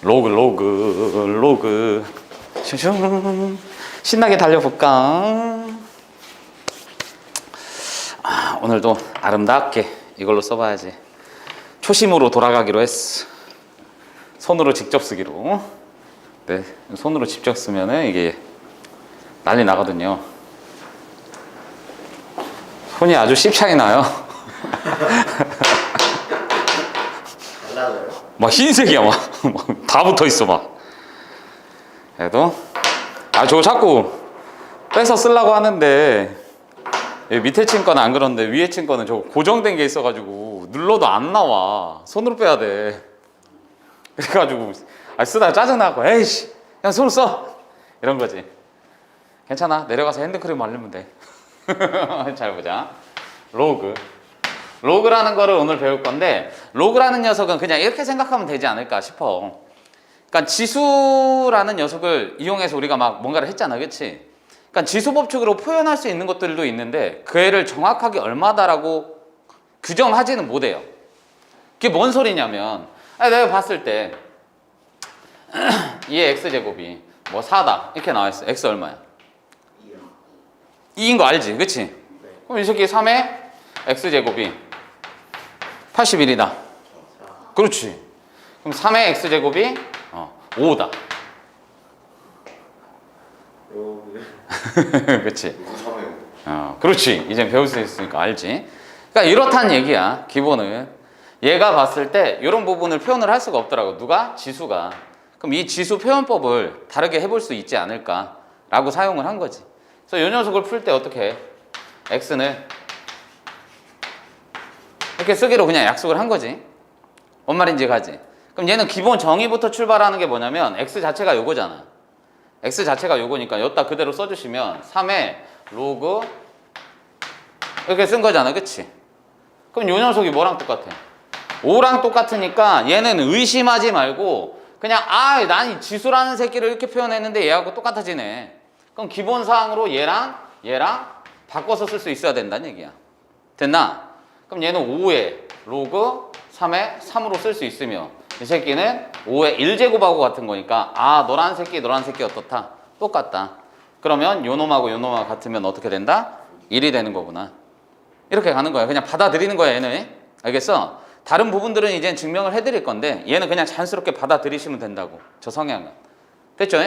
로그 슝슝 신나게 달려볼까? 오늘도 아름답게 이걸로 써봐야지. 초심으로 돌아가기로 했어. 손으로 직접 쓰기로. 네, 손으로 직접 쓰면은 이게 난리 나거든요. 손이 아주 씹차이 나요. 막 흰색이야, 막 다 붙어 있어, 막. 그래도 저거 자꾸 빼서 쓰려고 하는데 밑에 친 거는 안 그런데 위에 친 거는 저거 고정된 게 있어가지고 눌러도 안 나와. 손으로 빼야 돼. 그래가지고 쓰다가 짜증나고 에이씨 그냥 손으로 써 이런 거지. 괜찮아, 내려가서 핸드크림 바르면 돼. 잘 보자. 로그라는 거를 오늘 배울 건데, 로그라는 녀석은 그냥 이렇게 생각하면 되지 않을까 싶어. 그러니까 지수라는 녀석을 이용해서 우리가 막 뭔가를 했잖아, 그치? 그러니까 지수 법칙으로 표현할 수 있는 것들도 있는데 그 애를 정확하게 얼마다라고 규정하지는 못해요. 그게 뭔 소리냐면, 내가 봤을 때 얘 x제곱이 뭐 4다 이렇게 나와있어. x 얼마야? 2인 거 알지? 그치? 네. 그럼 이 새끼 3의 x제곱이 81이다. 그렇지. 그럼 3의 x제곱이 5다. 그렇지. 그렇지. 이제 배울 수 있으니까 알지. 그러니까 이렇다는 얘기야. 기본은 얘가 봤을 때 이런 부분을 표현을 할 수가 없더라고. 누가? 지수가. 그럼 이 지수 표현법을 다르게 해볼 수 있지 않을까라고 사용을 한 거지. 그래서 이 녀석을 풀 때 어떻게 해? x는 이렇게 쓰기로 그냥 약속을 한 거지. 뭔 말인지 가지. 그럼 얘는 기본 정의부터 출발하는 게 뭐냐면 x 자체가 요거잖아. x 자체가 요거니까 여기다 그대로 써주시면 3의 로그 이렇게 쓴 거잖아, 그치? 그럼 요 녀석이 뭐랑 똑같아? 5랑 똑같으니까 얘는 의심하지 말고 그냥 난 이 지수라는 새끼를 이렇게 표현했는데 얘하고 똑같아지네. 그럼 기본사항으로 얘랑 바꿔서 쓸 수 있어야 된다는 얘기야. 됐나? 그럼 얘는 5의 로그 3의 3으로 쓸 수 있으며 이 새끼는 5의 1제곱하고 같은 거니까 너란 새끼 어떻다? 똑같다. 그러면 요 놈하고 요 놈하고 같으면 어떻게 된다? 1이 되는 거구나. 이렇게 가는 거야. 그냥 받아들이는 거야, 얘는. 알겠어? 다른 부분들은 이제 증명을 해드릴 건데 얘는 그냥 자연스럽게 받아들이시면 된다고. 저 성향은. 됐죠?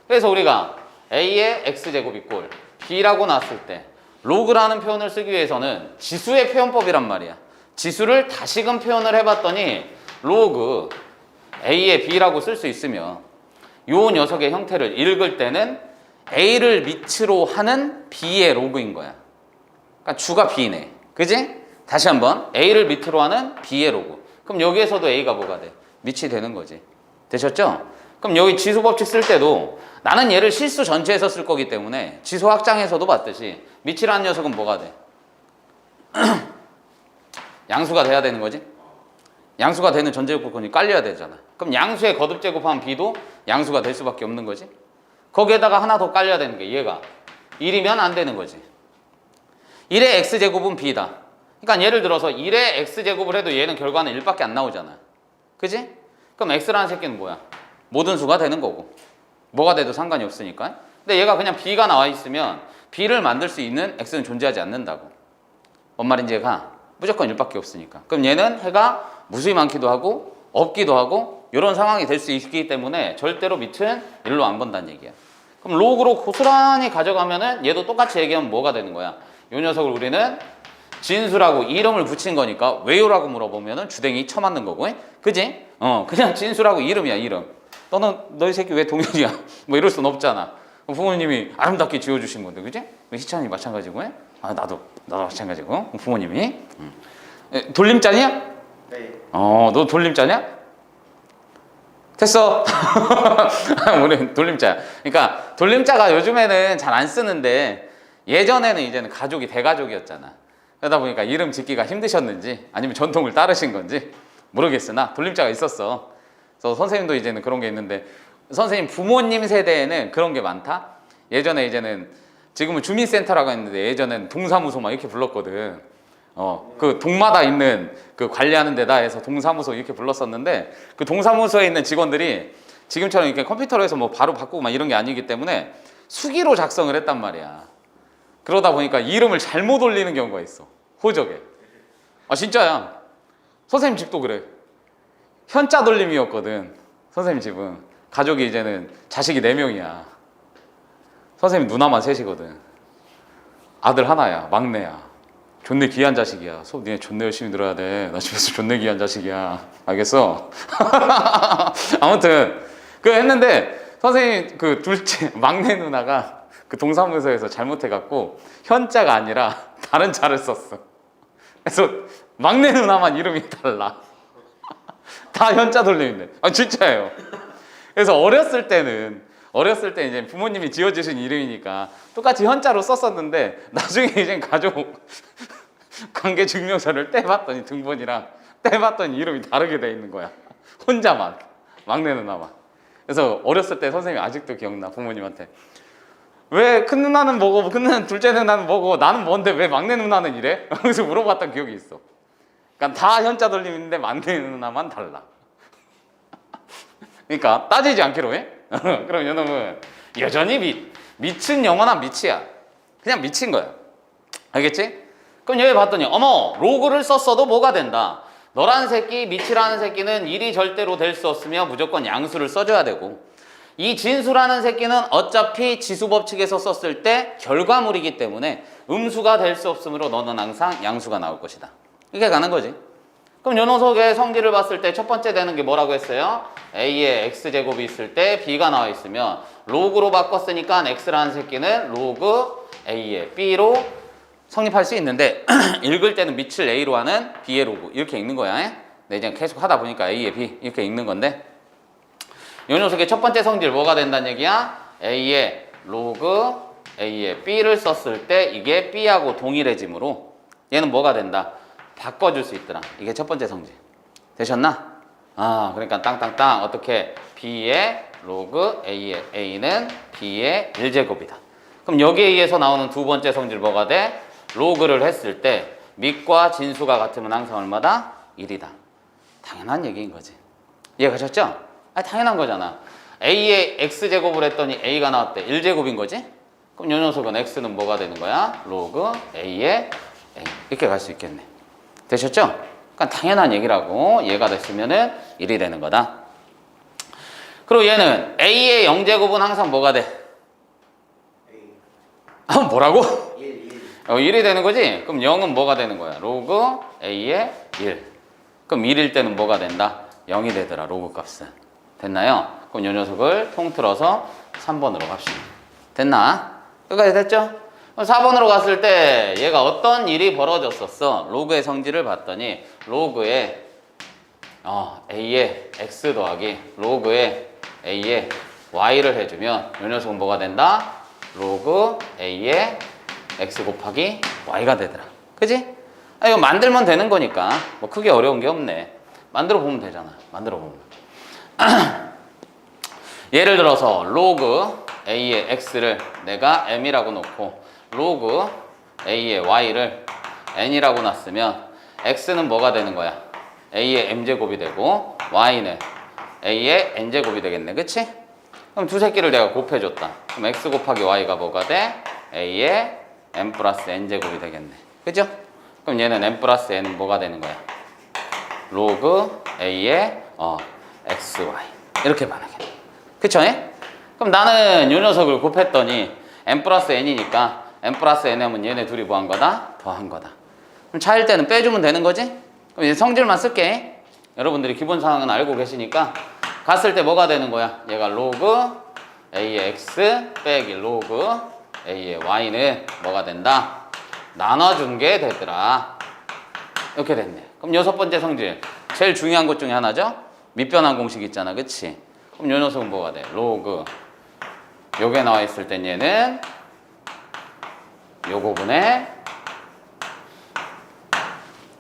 그래서 우리가 A의 X제곱 이꼴 B라고 놨을 때 로그라는 표현을 쓰기 위해서는 지수의 표현법이란 말이야. 지수를 다시금 표현을 해봤더니 로그 A의 B라고 쓸 수 있으며 요 녀석의 형태를 읽을 때는 A를 밑으로 하는 B의 로그인 거야. 그러니까 주가 B네. 그지? 다시 한번 A를 밑으로 하는 B의 로그. 그럼 여기에서도 A가 뭐가 돼? 밑이 되는 거지. 되셨죠? 그럼 여기 지수 법칙 쓸 때도 나는 얘를 실수 전체에서 쓸 거기 때문에 지수 확장에서도 봤듯이 밑이라는 녀석은 뭐가 돼? 양수가 돼야 되는 거지? 양수가 되는 전제조건이 깔려야 되잖아. 그럼 양수의 거듭 제곱하면 B도 양수가 될 수밖에 없는 거지. 거기에다가 하나 더 깔려야 되는 게 얘가 1이면 안 되는 거지. 1의 x제곱은 B다. 그러니까 예를 들어서 1의 x제곱을 해도 얘는 결과는 1밖에 안 나오잖아. 그지? 그럼 x라는 새끼는 뭐야? 모든 수가 되는 거고 뭐가 돼도 상관이 없으니까. 근데 얘가 그냥 B가 나와 있으면 B를 만들 수 있는 x는 존재하지 않는다고. 뭔 말인지 가? 무조건 1밖에 없으니까. 그럼 얘는 해가 무수히 많기도 하고 없기도 하고 이런 상황이 될 수 있기 때문에 절대로 밑은 1로 안 본다는 얘기야. 그럼 로그로 고스란히 가져가면은 얘도 똑같이 얘기하면 뭐가 되는 거야? 이 녀석을 우리는 진수라고 이름을 붙인 거니까 왜요라고 물어보면은 주댕이 쳐맞는 거고, 그지? 그냥 진수라고 이름이야, 이름. 너희 새끼 왜 동현이야? 뭐 이럴 순 없잖아. 부모님이 아름답게 지어주신 건데, 그지? 희찬이 마찬가지고, 나도 마찬가지고, 부모님이. 돌림자냐? 네. 너 돌림자냐? 됐어. 우리 돌림자야. 그러니까 돌림자가 요즘에는 잘 안 쓰는데 예전에는 이제는 가족이 대가족이었잖아. 그러다 보니까 이름 짓기가 힘드셨는지 아니면 전통을 따르신 건지 모르겠으나 돌림자가 있었어. 그래서 선생님도 이제는 그런 게 있는데 선생님 부모님 세대에는 그런 게 많다. 예전에 이제는 지금은 주민센터라고 했는데 예전에는 동사무소 막 이렇게 불렀거든. 그 동마다 있는 그 관리하는 데다 해서 동사무소 이렇게 불렀었는데 그 동사무소에 있는 직원들이 지금처럼 이렇게 컴퓨터로 해서 뭐 바로 바꾸고 막 이런 게 아니기 때문에 수기로 작성을 했단 말이야. 그러다 보니까 이름을 잘못 올리는 경우가 있어. 호적에. 진짜야. 선생님 집도 그래. 현자 돌림이었거든. 선생님 집은. 가족이 이제는 자식이 4명이야. 선생님 누나만 셋이거든. 아들 하나야. 막내야. 존내 귀한 자식이야. 수업 니네 존내 열심히 들어야 돼. 나 집에서 존내 귀한 자식이야. 알겠어? 아무튼 그 했는데 선생님 그 둘째 막내 누나가 그 동사무소에서 잘못해갖고 현자가 아니라 다른 자를 썼어. 그래서 막내 누나만 이름이 달라. 다 현자 돌림인데. 진짜예요. 그래서 어렸을 때 이제 부모님이 지어주신 이름이니까 똑같이 현자로 썼었는데 나중에 이제 가족 관계 증명서를 떼봤더니 등본이랑 떼봤더니 이름이 다르게 돼 있는 거야. 혼자만. 막내 누나만. 그래서 어렸을 때 선생님이 아직도 기억나. 부모님한테 왜 큰 누나는 뭐고 큰 누나는 둘째 누나는 뭐고 나는 뭔데 왜 막내 누나는 이래? 그래서 물어봤던 기억이 있어. 그러니까 다 현자 돌림인데 막내 누나만 달라. 그러니까 따지지 않기로 해. 그럼 여러분 여전히 미친 영원한 미치야. 그냥 미친 거야. 알겠지? 그럼 여기 봤더니 어머 로그를 썼어도 뭐가 된다. 너란 새끼 미치라는 새끼는 일이 절대로 될 수 없으며 무조건 양수를 써줘야 되고 이 진수라는 새끼는 어차피 지수법칙에서 썼을 때 결과물이기 때문에 음수가 될 수 없으므로 너는 항상 양수가 나올 것이다. 이게 가는 거지. 그럼 요 녀석의 성질을 봤을 때 첫 번째 되는 게 뭐라고 했어요? A에 X제곱이 있을 때 B가 나와 있으면 로그로 바꿨으니까 X라는 새끼는 로그 A에 B로 성립할 수 있는데 읽을 때는 밑을 A로 하는 B의 로그 이렇게 읽는 거야. 근데 이제 계속 하다 보니까 A에 B 이렇게 읽는 건데 요 녀석의 첫 번째 성질 뭐가 된다는 얘기야? A에 로그 A에 B를 썼을 때 이게 B하고 동일해지므로 얘는 뭐가 된다? 바꿔줄 수 있더라. 이게 첫 번째 성질. 되셨나? 그러니까 땅땅땅 어떻게 B의 로그 A의 A는 B의 1제곱이다. 그럼 여기에 의해서 나오는 두 번째 성질 뭐가 돼? 로그를 했을 때 밑과 진수가 같으면 항상 얼마다? 1이다. 당연한 얘기인 거지. 이해가셨죠? 당연한 거잖아. A의 X제곱을 했더니 A가 나왔대. 1제곱인 거지? 그럼 요 녀석은 X는 뭐가 되는 거야? 로그 A의 A. 이렇게 갈 수 있겠네. 되셨죠? 그러니까 당연한 얘기라고. 얘가 됐으면은 1이 되는 거다. 그리고 얘는 A의 0제곱은 항상 뭐가 돼? 뭐라고? 1이 되는 거지? 그럼 0은 뭐가 되는 거야? 로그 A의 1. 그럼 1일 때는 뭐가 된다? 0이 되더라. 로그 값은. 됐나요? 그럼 요 녀석을 통틀어서 3번으로 갑시다. 됐나? 여기까지 됐죠? 4번으로 갔을 때 얘가 어떤 일이 벌어졌었어? 로그의 성질을 봤더니 로그의 A의 X 더하기 로그의 A의 Y를 해주면 이 녀석은 뭐가 된다? 로그 A의 X 곱하기 Y가 되더라. 그지? 이거 만들면 되는 거니까 뭐 크게 어려운 게 없네. 만들어 보면 되잖아. 만들어 보면. 예를 들어서 로그 A의 X를 내가 M이라고 놓고 로그 A의 Y를 N이라고 놨으면 X는 뭐가 되는 거야? A의 M제곱이 되고 Y는 A의 N제곱이 되겠네. 그치? 그럼 두 새끼를 내가 곱해줬다. 그럼 X 곱하기 Y가 뭐가 돼? A의 M 플러스 N제곱이 되겠네. 그죠? 그럼 얘는 M 플러스 N은 뭐가 되는 거야? 로그 A의 XY 이렇게 반응해. 그쵸? 그럼 나는 요 녀석을 곱했더니 M 플러스 N이니까 M 플러스 N하면 얘네 둘이 뭐 한 거다? 더한 거다. 그럼 차일 때는 빼주면 되는 거지? 그럼 이제 성질만 쓸게. 여러분들이 기본 상황은 알고 계시니까 갔을 때 뭐가 되는 거야? 얘가 로그 A의 X 빼기 로그 A의 Y는 뭐가 된다? 나눠준 게 되더라. 이렇게 됐네. 그럼 여섯 번째 성질 제일 중요한 것 중에 하나죠? 밑변환 공식 있잖아. 그치? 그럼 요 녀석은 뭐가 돼? 로그 요게 나와 있을 땐 얘는 요거분에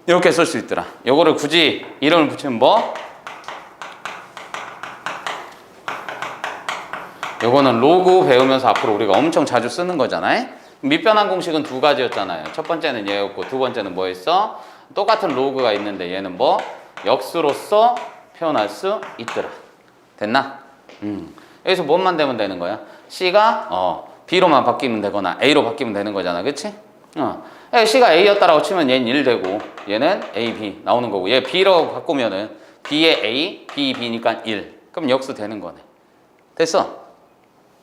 이렇게 쓸 수 있더라. 요거를 굳이 이름을 붙이면 뭐? 요거는 로그 배우면서 앞으로 우리가 엄청 자주 쓰는 거잖아요. 밑변환 공식은 두 가지였잖아요. 첫 번째는 얘였고 두 번째는 뭐였어? 똑같은 로그가 있는데 얘는 뭐? 역수로서 표현할 수 있더라. 됐나? 여기서 뭐만 되면 되는 거야? C가 B로만 바뀌면 되거나 A로 바뀌면 되는 거잖아. 그치? C가 A였다라고 치면 얘는 1 되고 얘는 A, B 나오는 거고 얘 B라고 바꾸면은 B의 A, B, B니까 1. 그럼 역수 되는 거네. 됐어?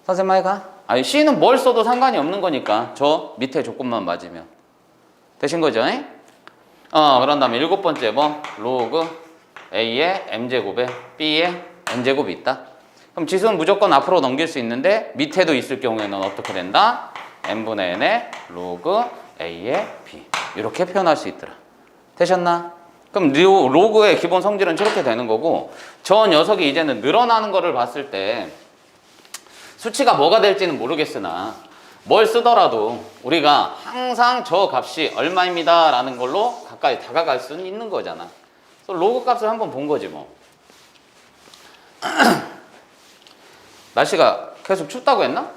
선생님 말 가? 아니 C는 뭘 써도 상관이 없는 거니까 저 밑에 조건만 맞으면 되신 거죠? 그런 다음에 일곱 번째 뭐? 로그 A의 M제곱에 B의 N제곱이 있다. 그럼 지수는 무조건 앞으로 넘길 수 있는데 밑에도 있을 경우에는 어떻게 된다? N분의 N의 로그 A의 B 이렇게 표현할 수 있더라. 되셨나? 그럼 로그의 기본 성질은 저렇게 되는 거고 저 녀석이 이제는 늘어나는 거를 봤을 때 수치가 뭐가 될지는 모르겠으나 뭘 쓰더라도 우리가 항상 저 값이 얼마입니다 라는 걸로 가까이 다가갈 수는 있는 거잖아. 그래서 로그 값을 한번 본 거지 뭐. 날씨가 계속 춥다고 했나?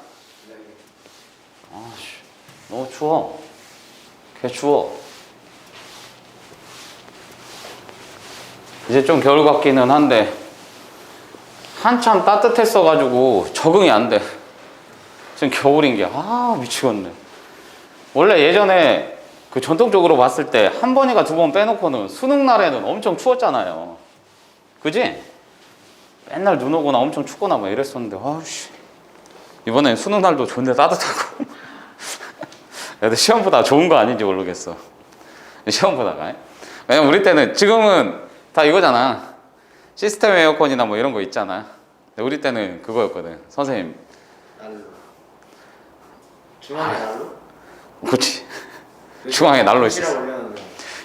아씨 너무 추워. 개 추워. 이제 좀 겨울 같기는 한데 한참 따뜻했어가지고 적응이 안 돼. 지금 겨울인 게 미치겠네. 원래 예전에 그 전통적으로 봤을 때 한 번이가 두 번 빼놓고는 수능 날에는 엄청 추웠잖아요. 그지? 맨날 눈 오거나 엄청 춥거나 막 이랬었는데 이번엔 수능 날도 존나 따뜻하고 애들 시험보다 좋은 거 아닌지 모르겠어. 시험보다가. 왜냐면 우리 때는 지금은 다 이거잖아. 시스템 에어컨이나 뭐 이런 거 있잖아. 근데 우리 때는 그거였거든. 선생님. 난로. 중앙에 난로? 그렇지. 중앙에 난로 있었어. 도시락 올려놓는 거.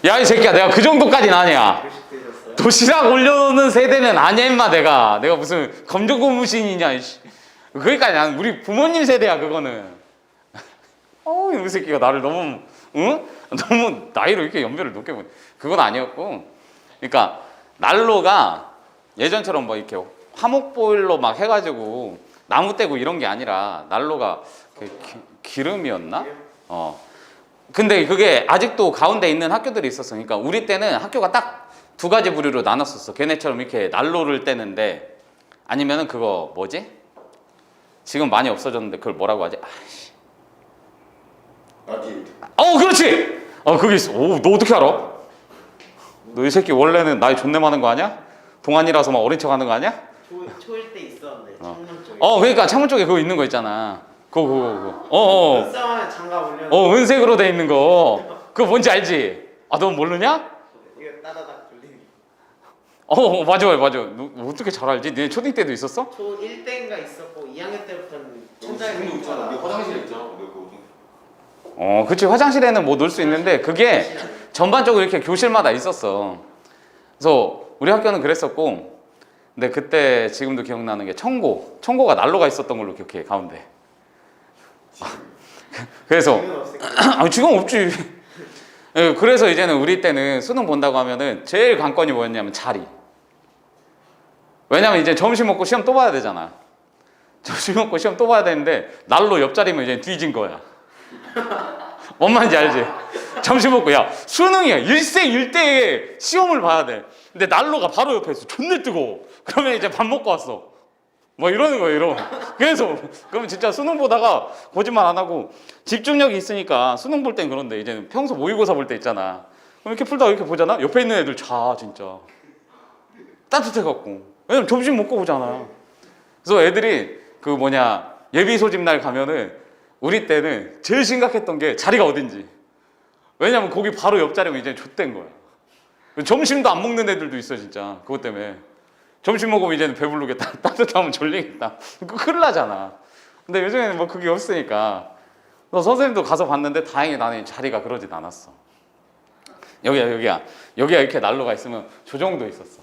야, 이 새끼야. 내가 그 정도까지는 아니야. 교식 되셨어요? 도시락 올려놓는 세대는 아니야, 임마, 내가. 내가 무슨 검정고무신이냐, 이씨. 그러니까 난 우리 부모님 세대야, 그거는. 이 새끼가 나를 너무, 응? 너무 나이로 이렇게 연배를 높게 보내. 그건 아니었고. 그러니까, 난로가 예전처럼 뭐 이렇게 화목 보일러 막 해가지고 나무 떼고 이런 게 아니라 난로가 기름이었나? 근데 그게 아직도 가운데 있는 학교들이 있었어. 그러니까 우리 때는 학교가 딱 두 가지 부류로 나눴었어. 걔네처럼 이렇게 난로를 떼는데 아니면은 그거 뭐지? 지금 많이 없어졌는데 그걸 뭐라고 하지? 아직. 그렇지! 그게 있어. 너 어떻게 알아? 너 이 새끼 원래는 나이 존내 많은 거 아니야? 동안이라서 막 어린 척 하는 거 아니야? 초일 때 있었는데 창문 쪽에. 그러니까 창문 쪽에 그거 있는 거 있잖아. 그거. 눈싸움에 장갑 올려놓은 은색으로 돼 있는 거. 그거 뭔지 알지? 너 모르냐? 이거 따다닥 돌리는 거. 맞아. 너 어떻게 잘 알지? 네 초딩 때도 있었어? 초 1대인가 있었고 2학년 때부터는 천장에 지금도 있잖아. 우리 화장실에 있잖아. 그치. 화장실에는 뭐 넣을 수 있는데 그게 전반적으로 이렇게 교실마다 있었어. 그래서 우리 학교는 그랬었고, 근데 그때 지금도 기억나는 게 청고가 난로가 있었던 걸로 기억해, 가운데. 그래서 지금은 없을까? 지금 없지. 그래서 이제는 우리 때는 수능 본다고 하면은 제일 관건이 뭐였냐면 자리. 왜냐면 이제 점심 먹고 시험 또 봐야 되잖아. 점심 먹고 시험 또 봐야 되는데 난로 옆자리면 이제 뒤진 거야. 뭔 말인지 알지? 점심 먹고 수능이야. 일생일대에 시험을 봐야 돼. 근데 난로가 바로 옆에 있어. 존나 뜨거워. 그러면 이제 밥 먹고 왔어. 뭐 이러는 거예요, 이러면. 그래서 그러면 진짜 수능 보다가 거짓말 안 하고 집중력이 있으니까 수능 볼 땐 그런데 이제는 평소 모의고사 볼 때 있잖아. 그럼 이렇게 풀다가 이렇게 보잖아. 옆에 있는 애들 진짜 따뜻해갖고. 왜냐면 점심 먹고 오잖아. 그래서 애들이 예비 소집 날 가면은 우리 때는 제일 심각했던 게 자리가 어딘지. 왜냐면 거기 바로 옆자리면 이제 좆된 거야. 점심도 안 먹는 애들도 있어, 진짜. 그것 때문에. 점심 먹으면 이제는 배부르겠다. 따뜻하면 졸리겠다. 큰일 나잖아. 근데 요즘에는 뭐 그게 없으니까. 그래서 선생님도 가서 봤는데 다행히 나는 자리가 그러진 않았어. 여기야 이렇게 난로가 있으면 저 정도 있었어.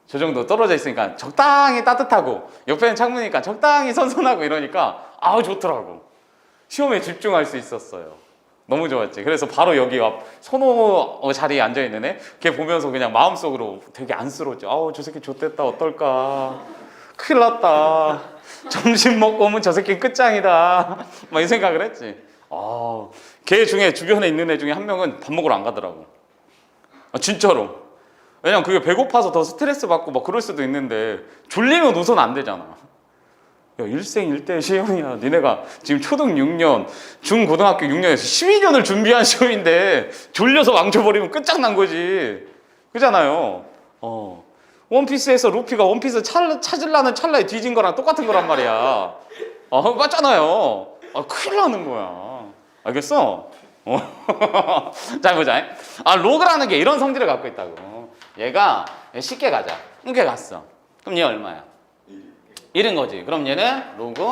저 정도 떨어져 있으니까 적당히 따뜻하고 옆에는 창문이니까 적당히 선선하고 이러니까 좋더라고. 시험에 집중할 수 있었어요. 너무 좋았지. 그래서 바로 여기 앞 선호 자리에 앉아있는 애 걔 보면서 그냥 마음속으로 되게 안쓰러웠지. 저 새끼 좆됐다 어떨까. 큰일 났다. 점심 먹고 오면 저 새끼 끝장이다. 막 이 생각을 했지. 걔 중에 주변에 있는 애 중에 한 명은 밥 먹으러 안 가더라고. 진짜로. 왜냐면 그게 배고파서 더 스트레스 받고 막 그럴 수도 있는데 졸리면 우선 안 되잖아. 야, 일생일대 시험이야. 니네가 지금 초등 6년, 중고등학교 6년에서 12년을 준비한 시험인데 졸려서 망쳐버리면 끝장난 거지. 그잖아요. 원피스에서 루피가 원피스 찾으려는 찰나에 뒤진 거랑 똑같은 거란 말이야. 맞잖아요. 큰일 나는 거야. 알겠어? 잘 보자. 로그라는 게 이런 성질을 갖고 있다고. 얘가 쉽게 가자. 이렇게 갔어. 그럼 얘 얼마야? 1인 거지. 그럼 얘는 로그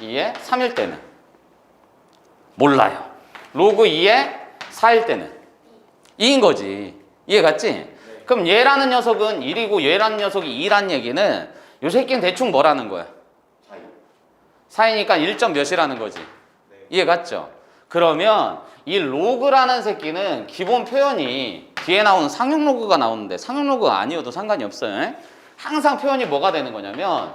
2의 3일 때는 몰라요. 로그 2의 4일 때는 2인 거지. 이해 갔지? 그럼 얘라는 녀석은 1이고 얘라는 녀석이 2란 얘기는 요 새끼는 대충 뭐라는 거야? 4이니까 1점 몇이라는 거지. 이해 갔죠? 그러면 이 로그라는 새끼는 기본 표현이 뒤에 나오는 상용 로그가 나오는데 상용 로그가 아니어도 상관이 없어요. 항상 표현이 뭐가 되는 거냐면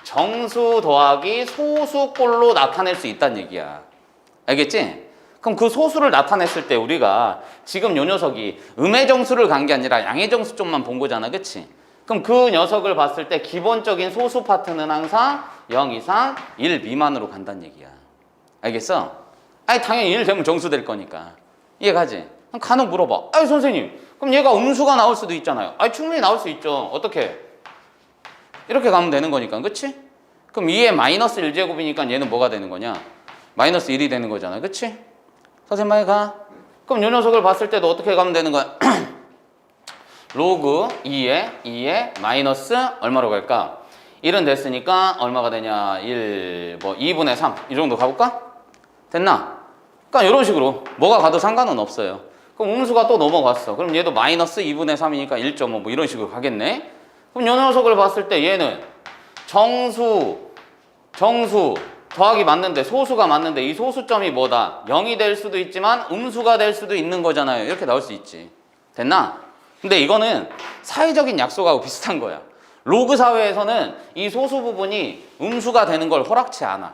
정수 더하기 소수꼴로 나타낼 수 있다는 얘기야. 알겠지? 그럼 그 소수를 나타냈을 때 우리가 지금 요 녀석이 음의 정수를 간 게 아니라 양의 정수 쪽만 본 거잖아. 그치? 그럼 그 녀석을 봤을 때 기본적인 소수 파트는 항상 0 이상 1 미만으로 간다는 얘기야. 알겠어? 당연히 1 되면 정수 될 거니까. 이해가지? 그럼 간혹 물어봐. 선생님, 그럼 얘가 음수가 나올 수도 있잖아요. 충분히 나올 수 있죠. 어떻게? 이렇게 가면 되는 거니까. 그치? 그럼 2의 마이너스 1제곱이니까 얘는 뭐가 되는 거냐? 마이너스 1이 되는 거잖아. 그치? 선생님 많이 가. 그럼 요 녀석을 봤을 때도 어떻게 가면 되는 거야? 로그 2의 마이너스 얼마로 갈까? 1은 됐으니까 얼마가 되냐? 2분의 3. 이 정도 가볼까? 됐나? 그러니까 이런 식으로 뭐가 가도 상관은 없어요. 그럼 음수가 또 넘어갔어. 그럼 얘도 마이너스 2분의 3이니까 1.5 뭐 이런 식으로 가겠네. 그럼 요 녀석을 봤을 때 얘는 정수 더하기 맞는데 소수가 맞는데 이 소수점이 뭐다? 0이 될 수도 있지만 음수가 될 수도 있는 거잖아요. 이렇게 나올 수 있지. 됐나? 근데 이거는 사회적인 약속하고 비슷한 거야. 로그 사회에서는 이 소수 부분이 음수가 되는 걸 허락치 않아.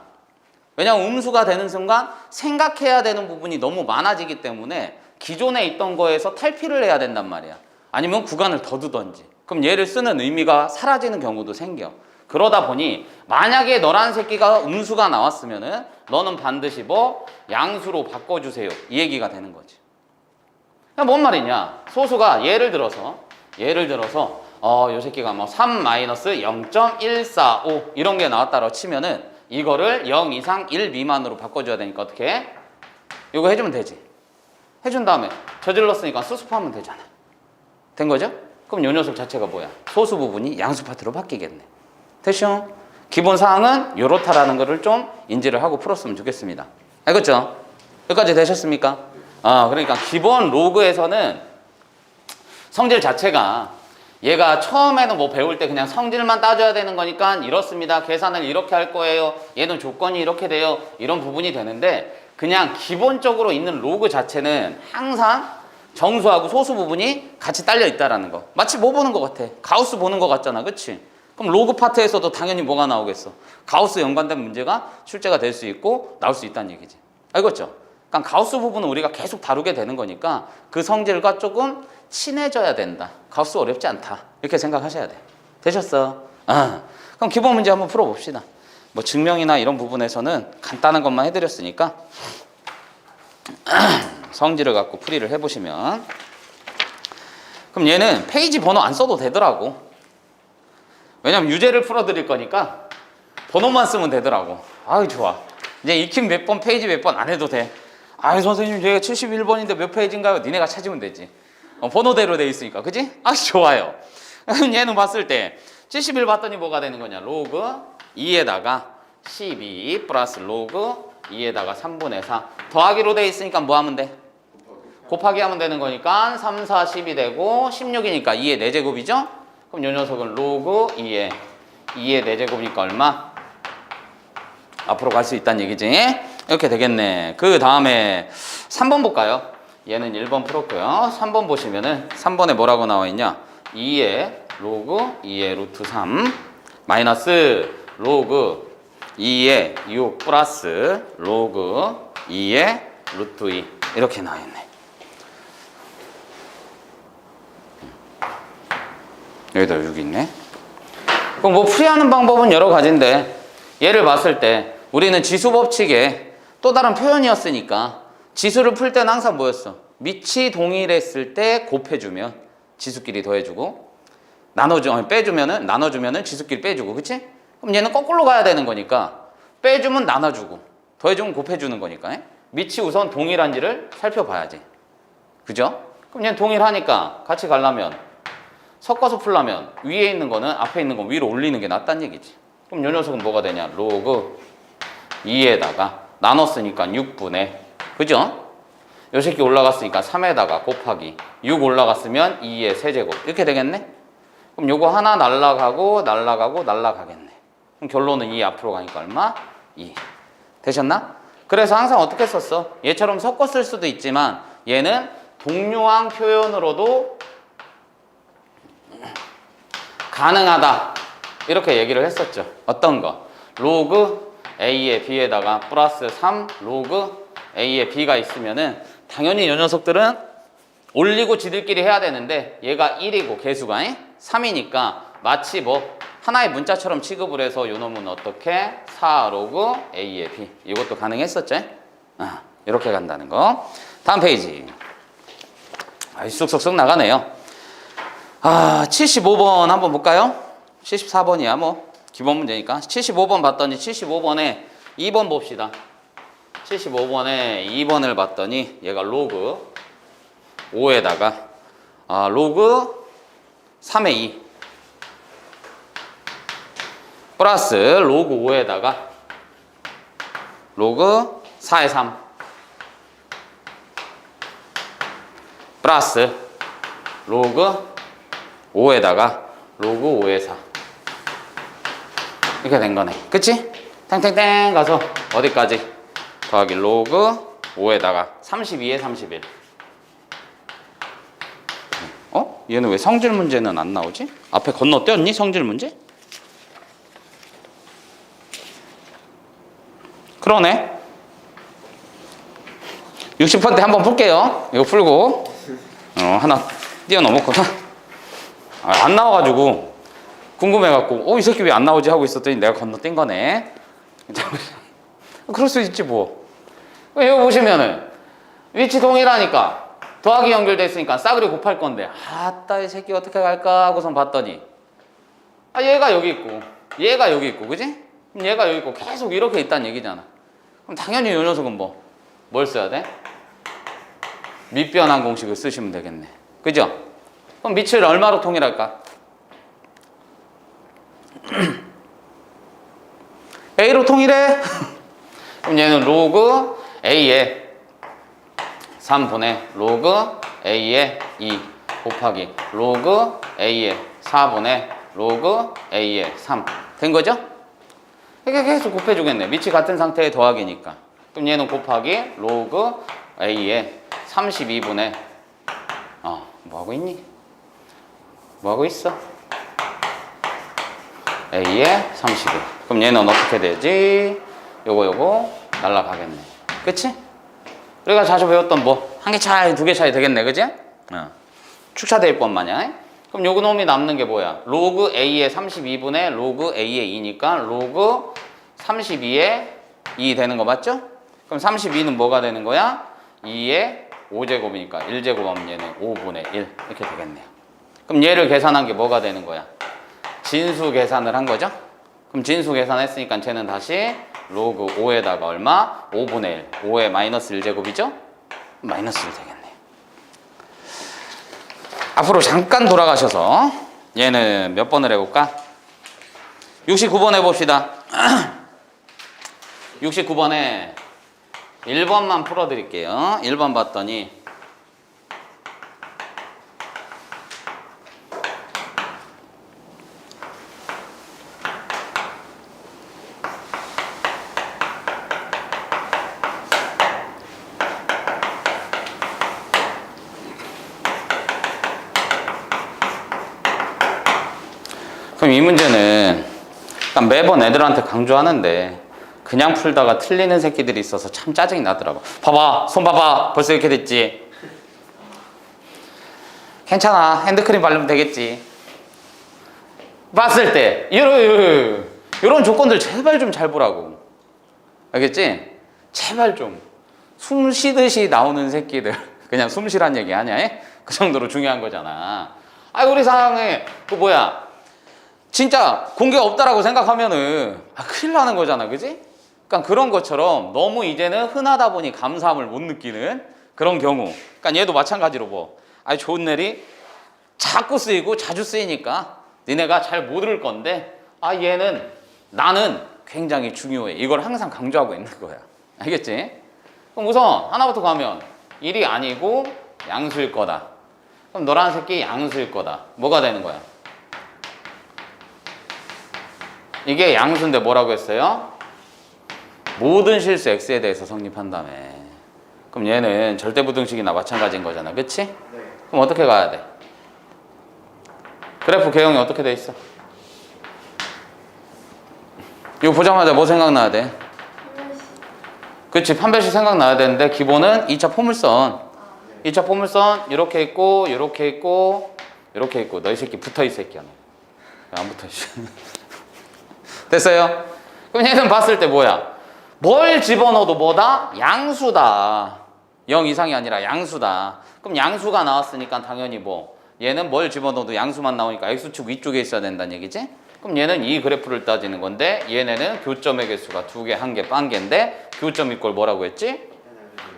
왜냐하면 음수가 되는 순간 생각해야 되는 부분이 너무 많아지기 때문에 기존에 있던 거에서 탈피를 해야 된단 말이야. 아니면 구간을 더 두던지. 그럼 얘를 쓰는 의미가 사라지는 경우도 생겨. 그러다 보니 만약에 너란 새끼가 음수가 나왔으면은 너는 반드시 양수로 바꿔주세요. 이 얘기가 되는 거지. 뭔 말이냐? 소수가 예를 들어서 요 새끼가 3-0.145 이런 게 나왔다고 치면은 이거를 0 이상 1 미만으로 바꿔줘야 되니까 어떻게 해? 이거 해주면 되지. 해준 다음에 저질렀으니까 수습하면 되잖아. 된 거죠? 그럼 요 녀석 자체가 뭐야? 소수 부분이 양수 파트로 바뀌겠네. 됐죠? 기본 사항은 요렇다라는 거를 좀 인지를 하고 풀었으면 좋겠습니다. 알겠죠? 여기까지 되셨습니까? 그러니까 기본 로그에서는 성질 자체가 얘가 처음에는 배울 때 그냥 성질만 따져야 되는 거니까 이렇습니다. 계산을 이렇게 할 거예요. 얘는 조건이 이렇게 돼요. 이런 부분이 되는데 그냥 기본적으로 있는 로그 자체는 항상 정수하고 소수 부분이 같이 딸려 있다라는 거. 마치 뭐 보는 것 같아? 가우스 보는 것 같잖아. 그치? 그럼 로그 파트에서도 당연히 뭐가 나오겠어? 가우스 연관된 문제가 출제가 될 수 있고 나올 수 있다는 얘기지. 알겠죠? 그러니까 가우스 부분은 우리가 계속 다루게 되는 거니까 그 성질과 조금 친해져야 된다. 가우스 어렵지 않다. 이렇게 생각하셔야 돼. 되셨어? 그럼 기본 문제 한번 풀어봅시다. 증명이나 이런 부분에서는 간단한 것만 해드렸으니까 성질을 갖고 풀이를 해보시면 그럼 얘는 페이지 번호 안 써도 되더라고. 왜냐면 유제를 풀어드릴 거니까 번호만 쓰면 되더라고. 좋아. 이제 익힘 몇 번, 페이지 몇 번 안 해도 돼. 선생님 제가 71번인데 몇 페이지인가요? 니네가 찾으면 되지. 번호대로 돼 있으니까. 그지? 좋아요. 얘는 봤을 때 71 봤더니 뭐가 되는 거냐? 로그 2에다가 12 플러스 로그 2에다가 3분의 4 더하기로 돼 있으니까 뭐 하면 돼? 곱하기 하면 되는 거니까 3, 4, 10이 되고 16이니까 2의 4제곱이죠? 그럼 이 녀석은 로그 2의 4제곱이니까 얼마? 앞으로 갈 수 있다는 얘기지? 이렇게 되겠네. 그 다음에 3번 볼까요? 얘는 1번 풀었고요. 3번 보시면은 3번에 뭐라고 나와 있냐? 2의 로그 2의 루트 3 마이너스 로그 2의 6 플러스 로그 2의 루트 2 이렇게 나와있네. 여기다 6이 있네. 그럼 뭐 풀이하는 방법은 여러 가지인데 얘를 봤을 때 우리는 지수 법칙의 또 다른 표현이었으니까 지수를 풀 때는 항상 뭐였어? 밑이 동일했을 때 곱해주면 지수끼리 더해주고 빼주면은 나눠주면은 지수끼리 빼주고, 그치? 그럼 얘는 거꾸로 가야 되는 거니까 빼주면 나눠주고 더해주면 곱해주는 거니까 밑이 우선 동일한지를 살펴봐야지. 그죠? 그럼 얘는 동일하니까 같이 가려면 섞어서 풀려면 위에 있는 거는 앞에 있는 거 위로 올리는 게 낫다는 얘기지. 그럼 이 녀석은 뭐가 되냐? 로그 2에다가 나눴으니까 6분의, 그죠? 요 새끼 올라갔으니까 3에다가 곱하기 6 올라갔으면 2의 세제곱 이렇게 되겠네? 그럼 요거 하나 날라가고 날라가겠네. 그럼 결론은 2 앞으로 가니까 얼마? 2 되셨나? 그래서 항상 어떻게 썼어? 얘처럼 섞어 쓸 수도 있지만 얘는 동류항 표현으로도 가능하다 이렇게 얘기를 했었죠. 어떤 거? 로그 A에 B에다가 플러스 3 로그 A에 B가 있으면은 당연히 이 녀석들은 올리고 지들끼리 해야 되는데 얘가 1이고 개수가 3이니까 마치 뭐 하나의 문자처럼 취급을 해서 요 놈은 어떻게? 4 로그 A에 B 이것도 가능했었죠. 이렇게 간다는 거. 다음 페이지. 쑥쑥쑥 나가네요. 75번 한번 볼까요? 74번이야 뭐 기본 문제니까. 75번 봤더니 75번에 2번 봅시다. 75번에 2번을 봤더니 얘가 로그 5에다가 로그 3의 2 플러스 로그 5에다가 로그 4의 3 플러스 로그 5에다가 로그 5의 4 이렇게 된 거네. 그치? 땡땡땡 가서 어디까지? 더하기 로그 5에다가 32에 31. 얘는 왜 성질 문제는 안 나오지? 앞에 건너뛰었니? 성질 문제? 그러네. 60번 때 한번 풀게요. 이거 풀고 하나 뛰어넘었구나. 안 나와가지고 궁금해갖고 이 새끼 왜 안 나오지 하고 있었더니 내가 건너뛴 거네. 그럴 수 있지 뭐. 이거 보시면은 위치 동일하니까 더하기 연결돼 있으니까 싸그리 곱할 건데 아따 이 새끼 어떻게 갈까 하고선 봤더니 얘가 여기 있고 얘가 여기 있고, 그지? 그럼 얘가 여기 있고 계속 이렇게 있다는 얘기잖아. 그럼 당연히 이 녀석은 뭘 써야 돼? 밑변환 공식을 쓰시면 되겠네. 그죠? 그럼 밑을 얼마로 통일할까? A로 통일해. 그럼 얘는 로그 A에 3분의 로그 A에 2 곱하기 로그 A에 4분의 로그 A에 3 된 거죠? 이렇게 계속 곱해주겠네. 밑이 같은 상태의 더하기니까. 그럼 얘는 곱하기 로그 A에 32분의 뭐하고 있니? 뭐하고 있어? A에 31. 그럼 얘는 어떻게 되지? 요거 날라가겠네. 그치? 우리가 자주 배웠던 한 개 차이, 두 개 차이 되겠네. 그치? 축차대입법 마냥. 그럼 요거 놈이 남는 게 뭐야? 로그 A에 32분의 로그 A에 2니까 로그 32에 2 되는 거 맞죠? 그럼 32는 뭐가 되는 거야? 2에 5제곱이니까 1제곱하면 얘는 5분의 1 이렇게 되겠네요. 그럼 얘를 계산한 게 뭐가 되는 거야? 진수 계산을 한 거죠? 그럼 진수 계산했으니까 쟤는 다시 로그 5에다가 얼마? 5분의 1. 5에 마이너스 1제곱이죠? 마이너스 1 되겠네요. 앞으로 잠깐 돌아가셔서 얘는 몇 번을 해볼까? 69번 해봅시다. 69번에 1번만 풀어드릴게요. 1번 봤더니 그럼 이 문제는 매번 애들한테 강조하는데 그냥 풀다가 틀리는 새끼들이 있어서 참 짜증이 나더라고. 봐봐, 손 봐봐, 벌써 이렇게 됐지. 괜찮아, 핸드크림 바르면 되겠지. 봤을 때 이런 조건들 제발 좀 잘 보라고. 알겠지? 제발 좀. 숨 쉬듯이 나오는 새끼들 그냥 숨 쉬란 얘기 아니야? 그 정도로 중요한 거잖아. 아, 우리 상황에 그 뭐야, 진짜 공개가 없다라고 생각하면은 큰일 나는 거잖아, 그지? 그러니까 그런 것처럼 너무 이제는 흔하다 보니 감사함을 못 느끼는 그런 경우. 그러니까 얘도 마찬가지로 뭐, 좋은 일이 자꾸 쓰이고 자주 쓰이니까 니네가 잘 못 들을 건데, 나는 굉장히 중요해. 이걸 항상 강조하고 있는 거야. 알겠지? 그럼 우선 하나부터 가면 일이 아니고 양수일 거다. 그럼 너라는 새끼 양수일 거다. 뭐가 되는 거야? 이게 양수인데 뭐라고 했어요? 모든 실수 x에 대해서 성립한다며. 그럼 얘는 절대부등식이나 마찬가지인 거잖아. 그치? 네. 그럼 어떻게 가야 돼? 그래프 개형이 어떻게 돼 있어? 이거 보자마자 뭐 생각나야 돼? 그치, 판별식 생각나야 되는데 기본은 2차 포물선. 2차 포물선 이렇게 있고 이렇게 있고 이렇게 있고. 너 이 새끼 붙어, 이 새끼야. 너 안 붙어. 됐어요? 그럼 얘는 봤을 때 뭐야? 뭘 집어넣어도 뭐다? 양수다. 0 이상이 아니라 양수다. 그럼 양수가 나왔으니까 당연히 뭐, 얘는 뭘 집어넣어도 양수만 나오니까 x축 위쪽에 있어야 된다는 얘기지? 그럼 얘는 이 그래프를 따지는 건데, 얘네는 교점의 개수가 2개, 1개, 빵개인데 교점 이꼴 뭐라고 했지?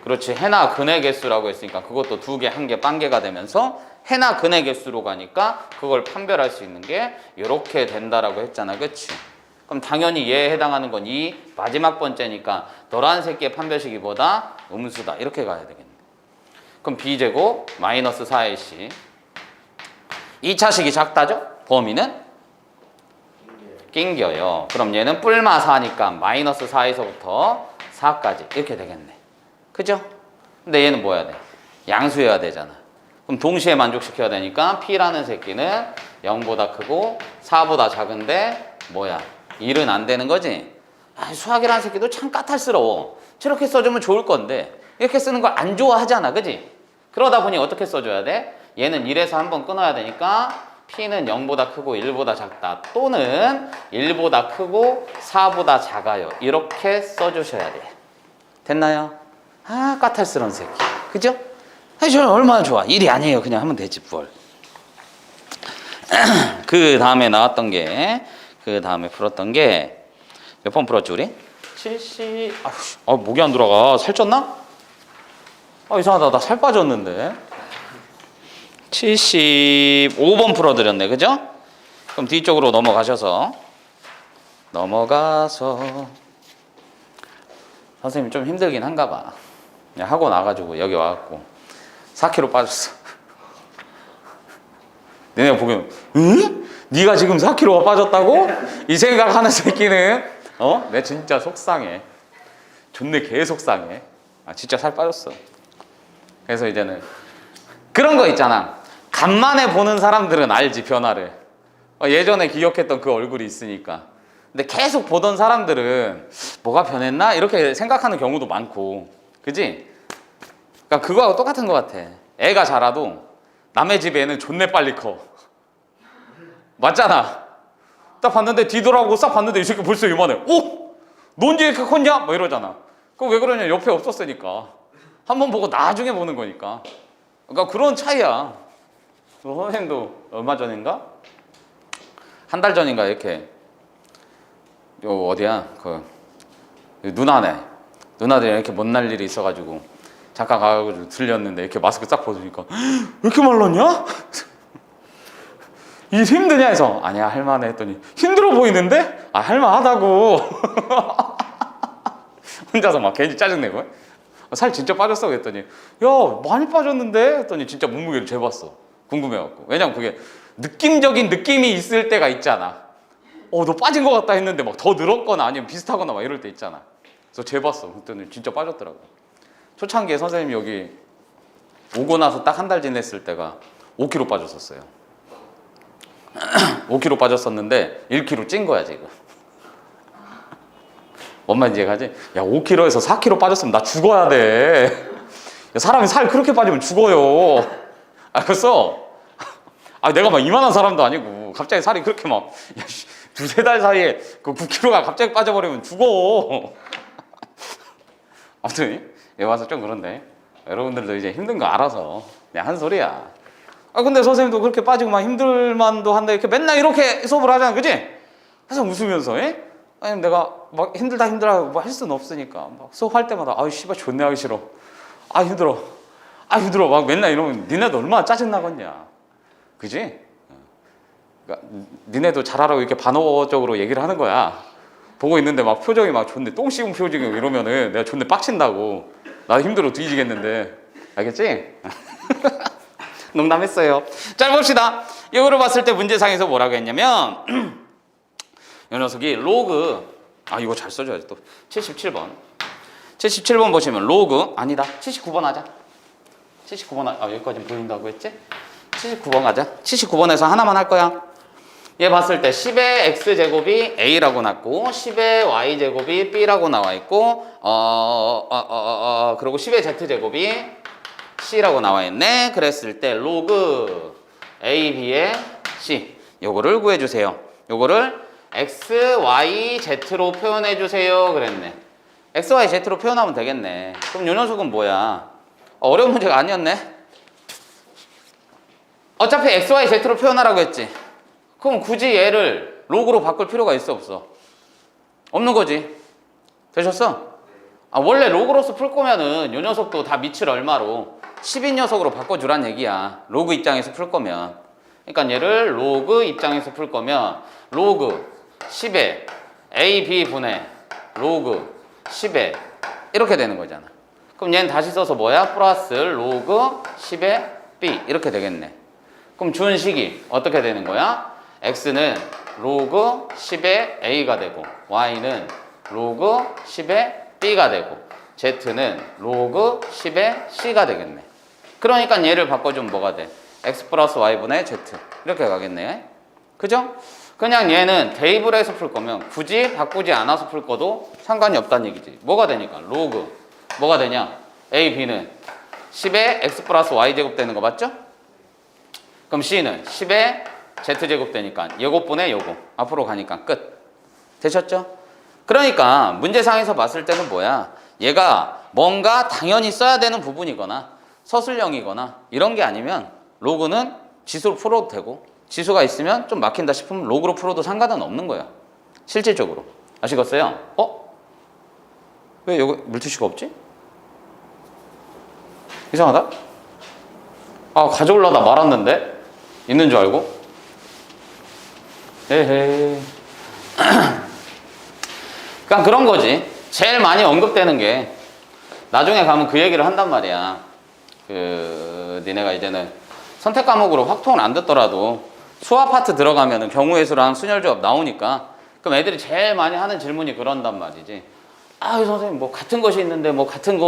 그렇지, 해나 근의 개수라고 했으니까 그것도 2개, 1개, 빵개가 되면서 해나 근의 개수로 가니까 그걸 판별할 수 있는 게 이렇게 된다라고 했잖아. 그치? 그럼 당연히 얘에 해당하는 건 이 마지막 번째니까 너란 새끼의 판별식이 뭐다? 음수다. 이렇게 가야 되겠네. 그럼 b제곱 마이너스 4ac. 2차식이 작다죠? 범위는? 낑겨요. 그럼 얘는 뿔마 4니까 마이너스 4에서부터 4까지 이렇게 되겠네. 그죠? 근데 얘는 뭐 해야 돼? 양수여야 되잖아. 그럼 동시에 만족시켜야 되니까 P라는 새끼는 0보다 크고 4보다 작은데 뭐야? 1은 안 되는 거지? 수학이라는 새끼도 참 까탈스러워. 저렇게 써주면 좋을 건데 이렇게 쓰는 걸 안 좋아하잖아. 그지? 그러다 보니 어떻게 써줘야 돼? 얘는 1에서 한번 끊어야 되니까 P는 0보다 크고 1보다 작다, 또는 1보다 크고 4보다 작아요. 이렇게 써주셔야 돼. 됐나요? 까탈스러운 새끼. 그죠? 저는 얼마나 좋아. 일이 아니에요. 그냥 하면 되지 뭘. 그 다음에 나왔던 게, 그 다음에 풀었던 게 몇 번 풀었지 우리? 70... 목이 안 돌아가. 살쪘나? 이상하다. 나 살 빠졌는데. 75번 풀어드렸네. 그죠? 그럼 뒤쪽으로 넘어가서 선생님 좀 힘들긴 한가 봐. 그냥 하고 나가지고 여기 와갖고 4kg 빠졌어. 너네가 보면 응? 네가 지금 4kg가 빠졌다고? 이 생각하는 새끼는 내 진짜 속상해. 존내 개 속상해. 진짜 살 빠졌어. 그래서 이제는 그런 거 있잖아. 간만에 보는 사람들은 알지, 변화를. 예전에 기억했던 그 얼굴이 있으니까. 근데 계속 보던 사람들은 뭐가 변했나? 이렇게 생각하는 경우도 많고. 그지? 그러니까 그거하고 똑같은 것 같아. 애가 자라도 남의 집 애는 존내 빨리 커. 맞잖아. 딱 봤는데 뒤돌아보고 싹 봤는데 이 새끼 벌써 이만해. 오! 너 언제 이렇게 컸냐? 막 이러잖아. 그거 왜 그러냐? 옆에 없었으니까. 한번 보고 나중에 보는 거니까. 그러니까 그런 차이야. 선생님도 얼마 전인가? 한 달 전인가 이렇게 어디야? 누나들이랑 이렇게 못날 일이 있어가지고 잠깐 가가지고 들렸는데 이렇게 마스크 싹 벗으니까 왜 이렇게 말랐냐? 일 힘드냐 해서 아니야 할만해 했더니 힘들어 보이는데? 할만하다고. 혼자서 막 괜히 짜증내고 살 진짜 빠졌어 그랬더니 야 많이 빠졌는데? 했더니 진짜 몸무게를 재봤어. 궁금해갖고. 왜냐면 그게 느낌적인 느낌이 있을 때가 있잖아. 너 빠진 것 같다 했는데 막 더 늘었거나 아니면 비슷하거나 막 이럴 때 있잖아. 그래서 재봤어. 그랬더니 진짜 빠졌더라고. 초창기에 선생님이 여기 오고 나서 딱 한 달 지냈을 때가 5kg 빠졌었어요. 5kg 빠졌었는데 1kg 찐 거야 지금. 뭔 말인지 이해가지? 야 5kg에서 4kg 빠졌으면 나 죽어야 돼. 야, 사람이 살 그렇게 빠지면 죽어요. 알겠어? 아 내가 막 이만한 사람도 아니고 갑자기 살이 그렇게 막 야, 두세 달 사이에 그 9kg가 갑자기 빠져버리면 죽어. 아무튼 얘 와서 좀 그런데 여러분들도 이제 힘든 거 알아서 그냥 한 소리야. 아 근데 선생님도 그렇게 빠지고 막 힘들만도 한데 이렇게 맨날 이렇게 수업을 하잖아, 그지? 항상 웃으면서, 예? 아니 내가 막 힘들다 뭐 할 수는 없으니까 막 수업할 때마다 아유 씨발 존내 하기 싫어. 아 힘들어. 아 힘들어. 막 맨날 이러면 니네도 얼마나 짜증 나겠냐, 그지? 그러니까 니네도 잘하라고 이렇게 반어적으로 얘기를 하는 거야. 보고 있는데 막 표정이 막 존내 똥 씹은 표정이고 이러면은 내가 존내 빡친다고. 나 힘들어 뒤지겠는데. 알겠지? 농담했어요. 자 봅시다. 이거를 봤을 때 문제상에서 뭐라고 했냐면 이 녀석이 로그, 아 이거 잘 써줘야지 또. 77번 보시면 로그, 아니다 79번 하자. 79번 여기까지 보인다고 했지? 79번 가자. 79번에서 하나만 할 거야. 얘 봤을 때 10의 x제곱이 a라고 났고 10의 y제곱이 b라고 나와 있고 그리고 10의 z제곱이 c라고 나와 있네. 그랬을 때 로그 a, b의 c 요거를 구해 주세요. 요거를 x, y, z로 표현해 주세요 그랬네. x, y, z로 표현하면 되겠네. 그럼 요 녀석은 뭐야? 어려운 문제가 아니었네. 어차피 x, y, z로 표현하라고 했지. 그럼 굳이 얘를 로그로 바꿀 필요가 있어 없어? 없는 거지. 되셨어? 원래 로그로서 풀 거면은 요 녀석도 다 밑을 얼마로 10인 녀석으로 바꿔주란 얘기야. 로그 입장에서 풀 거면. 그러니까 얘를 로그 입장에서 풀 거면 로그 10에 a, b 분의 로그 10에 이렇게 되는 거잖아. 그럼 얘는 다시 써서 뭐야? 플러스 로그 10에 b 이렇게 되겠네. 그럼 준 식이 어떻게 되는 거야? x는 로그 10의 a가 되고 y는 로그 10의 b가 되고 z는 로그 10의 c가 되겠네. 그러니까 얘를 바꿔주면 뭐가 돼? x 플러스 y분의 z 이렇게 가겠네. 그죠? 그냥 얘는 테이블에서 풀 거면 굳이 바꾸지 않아서 풀 거도 상관이 없다는 얘기지. 뭐가 되니까? 로그 뭐가 되냐? a, b는 10의 x 플러스 y제곱 되는 거 맞죠? 그럼 c는 10의 z제곱 되니까 요것분의 요거 앞으로 가니까 끝. 되셨죠? 그러니까 문제상에서 봤을 때는 뭐야? 얘가 뭔가 당연히 써야 되는 부분이거나 서술형이거나 이런 게 아니면 로그는 지수로 풀어도 되고 지수가 있으면 좀 막힌다 싶으면 로그로 풀어도 상관은 없는 거야. 실질적으로. 아시겠어요? 왜 여기 물티슈가 없지? 이상하다? 가져오려다 말았는데 있는 줄 알고? 에헤이. 그러니까 그런 거지. 제일 많이 언급되는 게 나중에 가면 그 얘기를 한단 말이야. 니네가 이제는 선택 과목으로 확통을 안 듣더라도 수학 파트 들어가면은 경우의 수랑 순열 조합 나오니까 그럼 애들이 제일 많이 하는 질문이 그런단 말이지. 선생님 뭐 같은 것이 있는데 뭐 같은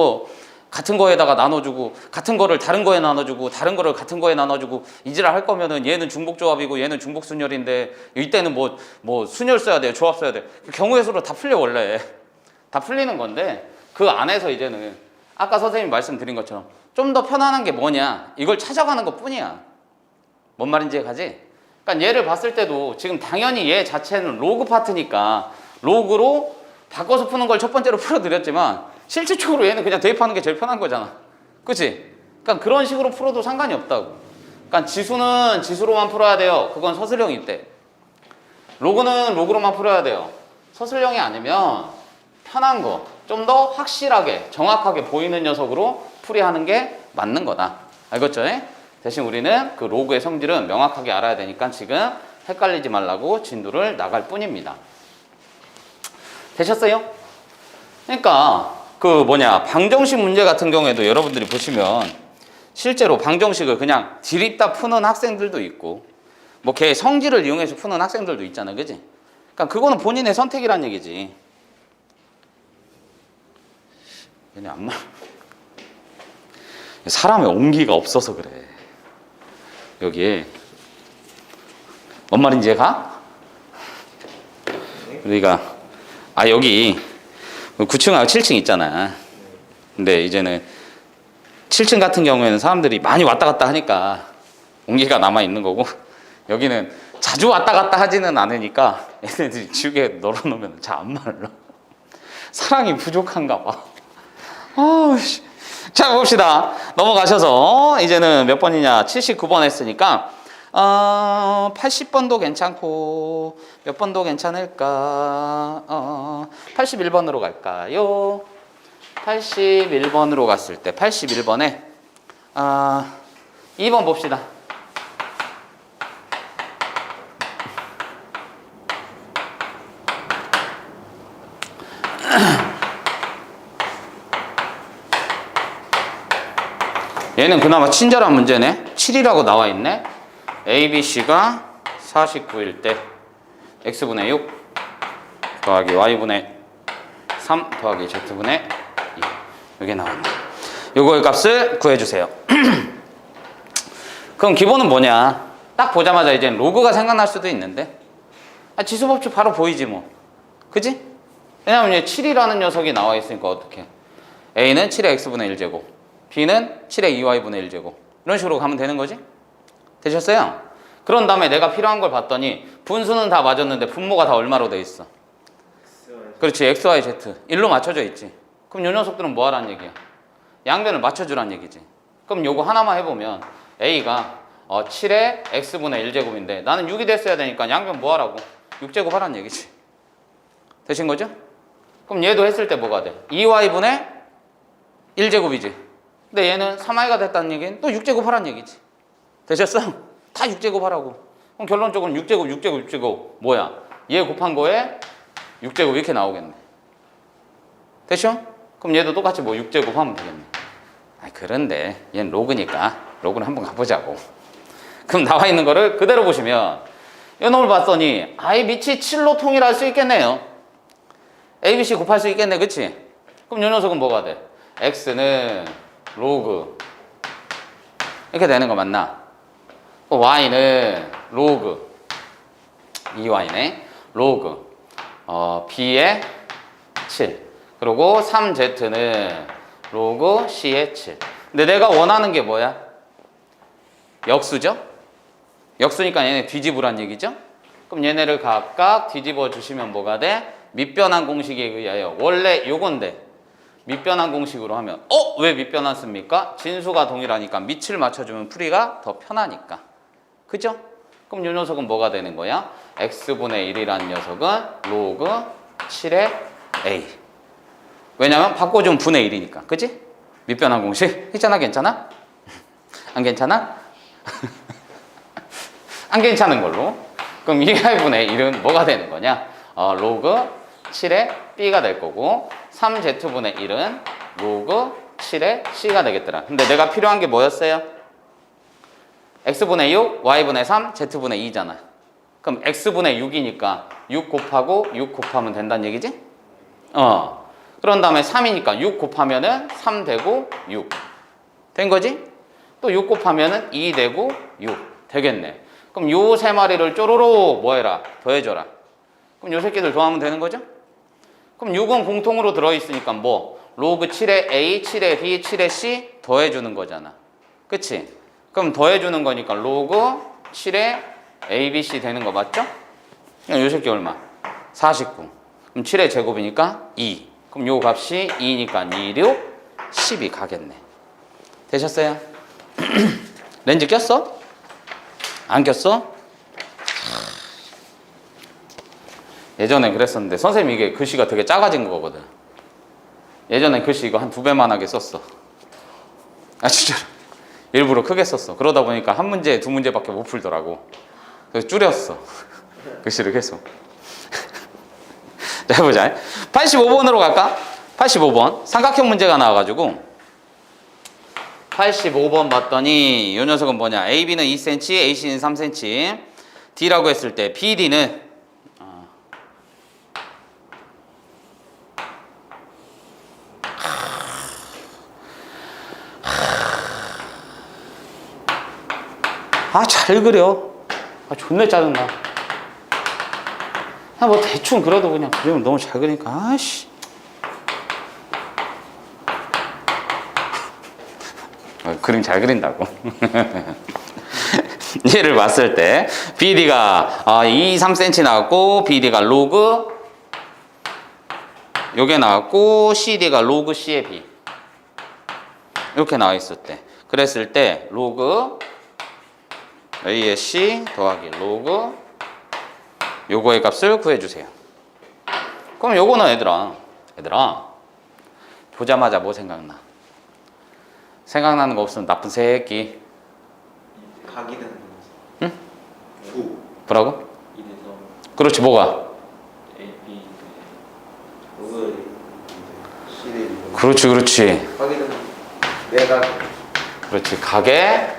거에다가 나눠주고 같은 거를 다른 거에 나눠주고 다른 거를 같은 거에 나눠주고 이지랄 할 거면은 얘는 중복 조합이고 얘는 중복 순열인데 이때는 뭐 순열 써야 돼요, 조합 써야 돼. 경우의 수로 다 풀려. 원래 다 풀리는 건데 그 안에서 이제는 아까 선생님 말씀드린 것처럼 좀 더 편안한 게 뭐냐 이걸 찾아가는 것 뿐이야. 뭔 말인지 가지? 그러니까 얘를 봤을 때도 지금 당연히 얘 자체는 로그 파트니까 로그로 바꿔서 푸는 걸 첫 번째로 풀어드렸지만 실질적으로 얘는 그냥 대입하는 게 제일 편한 거잖아. 그치? 그러니까 그런 식으로 풀어도 상관이 없다고. 그러니까 지수는 지수로만 풀어야 돼요. 그건 서술형일 때. 로그는 로그로만 풀어야 돼요. 서술형이 아니면 편한 거, 좀 더 확실하게 정확하게 보이는 녀석으로 풀이하는 게 맞는 거다. 알겠죠? 대신 우리는 그 로그의 성질은 명확하게 알아야 되니까 지금 헷갈리지 말라고 진도를 나갈 뿐입니다. 되셨어요? 그러니까 방정식 문제 같은 경우에도 여러분들이 보시면 실제로 방정식을 그냥 디립다 푸는 학생들도 있고 뭐 걔 성질을 이용해서 푸는 학생들도 있잖아. 그지? 그러니까 그거는 본인의 선택이란 얘기지. 얘네 안 말. 사람의 온기가 없어서 그래. 여기에 뭔 말인지 가? 우리가 여기 9층하고 7층 있잖아. 근데 이제는 7층 같은 경우에는 사람들이 많이 왔다 갔다 하니까 온기가 남아 있는 거고, 여기는 자주 왔다 갔다 하지는 않으니까 얘네들이 지우개 널어놓으면 잘 안 말라. 사랑이 부족한가 봐. 자, 봅시다. 넘어가셔서 이제는 몇 번이냐? 79번 했으니까 80번도 괜찮고, 몇 번도 괜찮을까? 81번으로 갈까요? 81번으로 갔을 때 81번에 2번 봅시다. 얘는 그나마 친절한 문제네. 7이라고 나와 있네. ABC가 49일 때 X분의 6 더하기 Y분의 3 더하기 Z분의 2. 이게 나왔네. 요거의 값을 구해주세요. 그럼 기본은 뭐냐? 딱 보자마자 이제 로그가 생각날 수도 있는데, 지수법칙 바로 보이지 뭐. 그지? 왜냐면 이제 7이라는 녀석이 나와 있으니까 어떻게? A는 7의 X분의 1제곱, B는 7의 2Y분의 1제곱. 이런 식으로 가면 되는 거지? 되셨어요? 그런 다음에 내가 필요한 걸 봤더니 분수는 다 맞았는데 분모가 다 얼마로 돼 있어? 그렇지, X, Y, Z 1로 맞춰져 있지. 그럼 요 녀석들은 뭐 하라는 얘기야? 양변을 맞춰주라는 얘기지. 그럼 요거 하나만 해보면 A가 7의 X분의 1제곱인데 나는 6이 됐어야 되니까 양변 뭐 하라고? 6제곱 하라는 얘기지. 되신 거죠? 그럼 얘도 했을 때 뭐가 돼? 2Y분의 1제곱이지. 근데 얘는 3Y가 됐다는 얘기는 또 6제곱 하라는 얘기지. 되셨어? 다 6제곱 하라고. 그럼 결론적으로 6제곱 뭐야? 얘 곱한 거에 6제곱 이렇게 나오겠네. 됐죠? 그럼 얘도 똑같이 뭐 6제곱 하면 되겠네. 그런데 얘는 로그니까 로그는 한번 가보자고. 그럼 나와 있는 거를 그대로 보시면 이 놈을 봤더니 아이 밑이 7로 통일할 수 있겠네요. ABC 곱할 수 있겠네, 그치? 그럼 이 녀석은 뭐가 돼? X는 로그 이렇게 되는 거 맞나? Y는 로그 2Y네. 로그 B의 7 그리고 3Z는 로그 C의 7. 근데 내가 원하는 게 뭐야? 역수죠? 역수니까 얘네 뒤집으란 얘기죠? 그럼 얘네를 각각 뒤집어 주시면 뭐가 돼? 밑변환 공식에 의하여 원래 요건데 밑변환 공식으로 하면 왜 밑변환 씁니까? 진수가 동일하니까 밑을 맞춰주면 풀이가 더 편하니까. 그죠? 그럼 이 녀석은 뭐가 되는 거야? X분의 1이라는 녀석은 로그 7의 A. 왜냐면 바꿔주면 분의 1이니까. 그치? 밑변환 공식 했잖아. 괜찮아? 안 괜찮아? 안 괜찮은 걸로. 그럼 2Y분의 1은 뭐가 되는 거냐? 로그 7의 B가 될 거고 3Z분의 1은 로그 7의 C가 되겠더라. 근데 내가 필요한 게 뭐였어요? X분의 6, Y분의 3, Z분의 2잖아. 그럼 X분의 6이니까 6 곱하고 6 곱하면 된다는 얘기지? 그런 다음에 3이니까 6 곱하면은 3 되고 6. 된 거지? 또 6 곱하면은 2 되고 6. 되겠네. 그럼 요 세 마리를 쪼로로 뭐 해라? 더해줘라. 그럼 요 새끼들 더하면 되는 거죠? 그럼 6은 공통으로 들어있으니까 뭐? 로그 7의 A, 7의 B, 7의 C 더해주는 거잖아. 그치? 그럼 더해주는 거니까 로그 7의 A, B, C 되는 거 맞죠? 그럼 요 새끼 얼마? 49. 그럼 7의 제곱이니까 2. 그럼 요 값이 2니까 2, 6, 12 가겠네. 되셨어요? 렌즈 꼈어? 안 꼈어? 예전에 그랬었는데 선생님이 이게 글씨가 되게 작아진 거거든. 예전에 글씨 이거 한 2배만하게 썼어. 진짜로 일부러 크게 썼어. 그러다 보니까 한 문제, 두 문제밖에 못 풀더라고. 그래서 줄였어 글씨를 계속. 자, 해보자. 85번으로 갈까? 85번 삼각형 문제가 나와가지고 85번 봤더니 이 녀석은 뭐냐? AB는 2cm, AC는 3cm. D라고 했을 때 BD는 잘 그려. 존나 짜증나. 뭐 대충 그려도 그냥 그리면 너무 잘 그리니까. 그림 잘 그린다고. 얘를 봤을 때 BD가 3cm 나왔고 BD가 로그 요게 나왔고 CD가 로그 C의 B 이렇게 나와 있을 때 그랬을 때 로그 A의 C 더하기 로그 요거의 값을 구해주세요. 그럼 요거는 얘들아 보자마자 뭐 생각나? 생각나는 거 없으면 나쁜 새끼. 각이 되는 응? 구 뭐라고? 이래서 그렇지 뭐가? A, B 로그 C를 그렇지 각이 되는 내가 그렇지 각의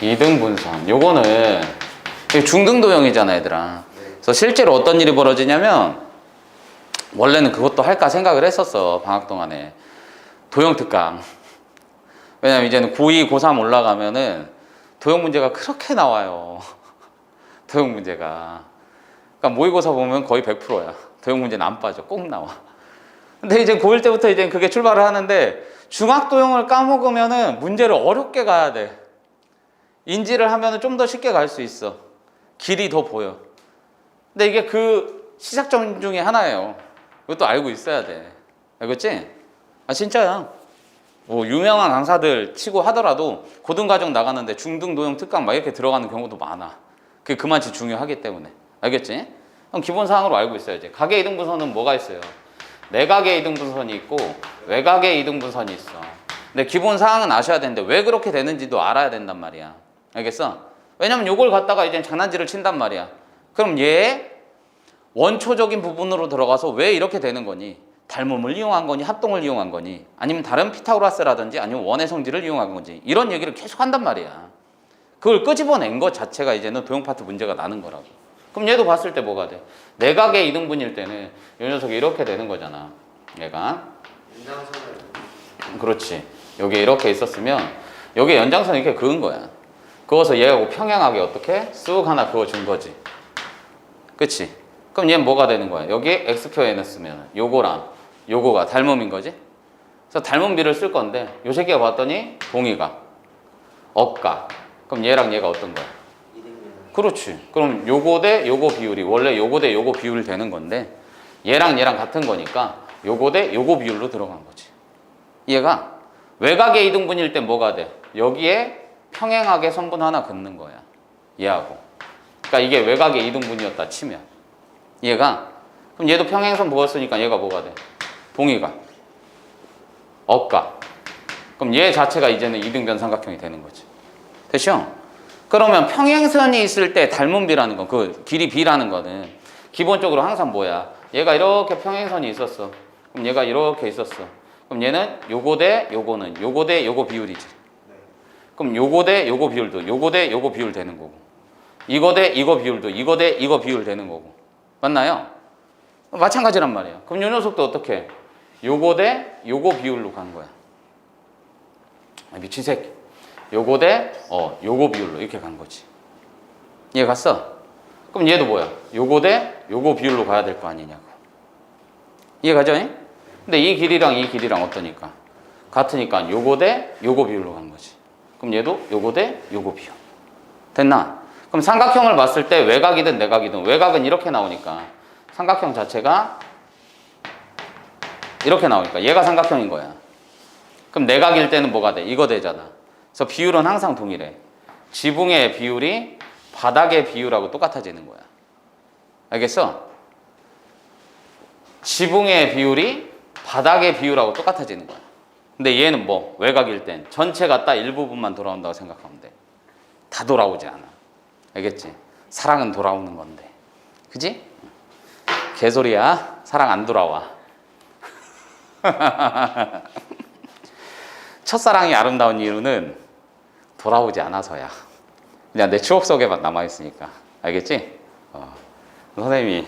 이등분선 요거는 중등도형이잖아 얘들아. 그래서 실제로 어떤 일이 벌어지냐면 원래는 그것도 할까 생각을 했었어 방학 동안에 도형 특강. 왜냐면 이제는 고2, 고3 올라가면은 도형 문제가 그렇게 나와요. 도형 문제가. 그러니까 모의고사 보면 거의 100%야. 도형 문제는 안 빠져. 꼭 나와. 근데 이제 고1 때부터 이제 그게 출발을 하는데 중학도형을 까먹으면은 문제를 어렵게 가야 돼. 인지를 하면은 좀 더 쉽게 갈 수 있어. 길이 더 보여. 근데 이게 그 시작점 중에 하나예요. 이것도 알고 있어야 돼. 알겠지? 아 진짜야. 뭐 유명한 강사들 치고 하더라도 고등과정 나가는데 중등도형 특강 막 이렇게 들어가는 경우도 많아. 그게 그만치 중요하기 때문에. 알겠지? 그럼 기본사항으로 알고 있어야지. 각의 이등분선은 뭐가 있어요? 내각의 이등분선이 있고 외각의 이등분선이 있어. 근데 기본사항은 아셔야 되는데 왜 그렇게 되는지도 알아야 된단 말이야. 알겠어? 왜냐면 요걸 갖다가 이제 장난질을 친단 말이야. 그럼 얘의 원초적인 부분으로 들어가서 왜 이렇게 되는 거니? 닮음을 이용한 거니? 합동을 이용한 거니? 아니면 다른 피타고라스라든지 아니면 원의 성질을 이용한 건지 이런 얘기를 계속 한단 말이야. 그걸 끄집어낸 것 자체가 이제는 도형 파트 문제가 나는 거라고. 그럼 얘도 봤을 때 뭐가 돼? 내각의 이등분일 때는 이 녀석이 이렇게 되는 거잖아. 얘가 연장선을 그렇지. 여기 이렇게 있었으면 여기 연장선이 이렇게 그은 거야. 그어서 얘하고 평행하게 어떻게 쑥 하나 그어준 거지. 그치? 그럼 얘는 뭐가 되는 거야? 여기에 x표 해놨으면 요거랑 요거가 닮음인 거지? 그래서 닮음비를 쓸 건데 요 새끼가 봤더니 동의가 억가. 그럼 얘랑 얘가 어떤 거야? 그렇지. 그럼 요거 대 요거 비율이 원래 요거 대 요거 비율이 되는 건데 얘랑 얘랑 같은 거니까 요거 대 요거 비율로 들어간 거지. 얘가 외곽의 이등분일 때 뭐가 돼? 여기에 평행하게 선분 하나 긋는 거야. 얘하고. 그러니까 이게 외곽의 이등분이었다 치면 얘가 그럼 얘도 평행선 부었으니까 얘가 뭐가 돼? 동의가 억가. 그럼 얘 자체가 이제는 이등변 삼각형이 되는 거지. 됐죠? 그러면 평행선이 있을 때 닮음비라는 거, 그 길이 b라는 거는 기본적으로 항상 뭐야? 얘가 이렇게 평행선이 있었어. 그럼 얘가 이렇게 있었어. 그럼 얘는 요거 대 요거는 요거 대 요거 비율이지. 그럼 요거 대 요거 비율도 요거 대 요거 비율 되는 거고 이거 대 이거 비율도 이거 대 이거 비율 되는 거고 맞나요? 마찬가지란 말이에요. 그럼 요 녀석도 어떻게? 요거 대 요거 비율로 간 거야. 미친 새끼. 요거 대 요거 비율로 이렇게 간 거지. 이해 갔어? 그럼 얘도 뭐야? 요거 대 요거 비율로 가야 될 거 아니냐고. 이해 가죠? 근데 이 길이랑 이 길이랑 어떠니까? 같으니까 요거 대 요거 비율로 간 거지. 그럼 얘도 요거 대 요거 비율. 됐나? 그럼 삼각형을 봤을 때 외곽이든 내각이든 외곽은 이렇게 나오니까 삼각형 자체가 이렇게 나오니까 얘가 삼각형인 거야. 그럼 내각일 때는 뭐가 돼? 이거 되잖아. 그래서 비율은 항상 동일해. 지붕의 비율이 바닥의 비율하고 똑같아지는 거야. 알겠어? 지붕의 비율이 바닥의 비율하고 똑같아지는 거야. 근데 얘는 뭐 외곽일 땐 전체가 딱 일부분만 돌아온다고 생각하면 돼. 다 돌아오지 않아. 알겠지? 사랑은 돌아오는 건데. 그지? 개소리야. 사랑 안 돌아와. 첫사랑이 아름다운 이유는 돌아오지 않아서야. 그냥 내 추억 속에만 남아있으니까. 알겠지? 선생님이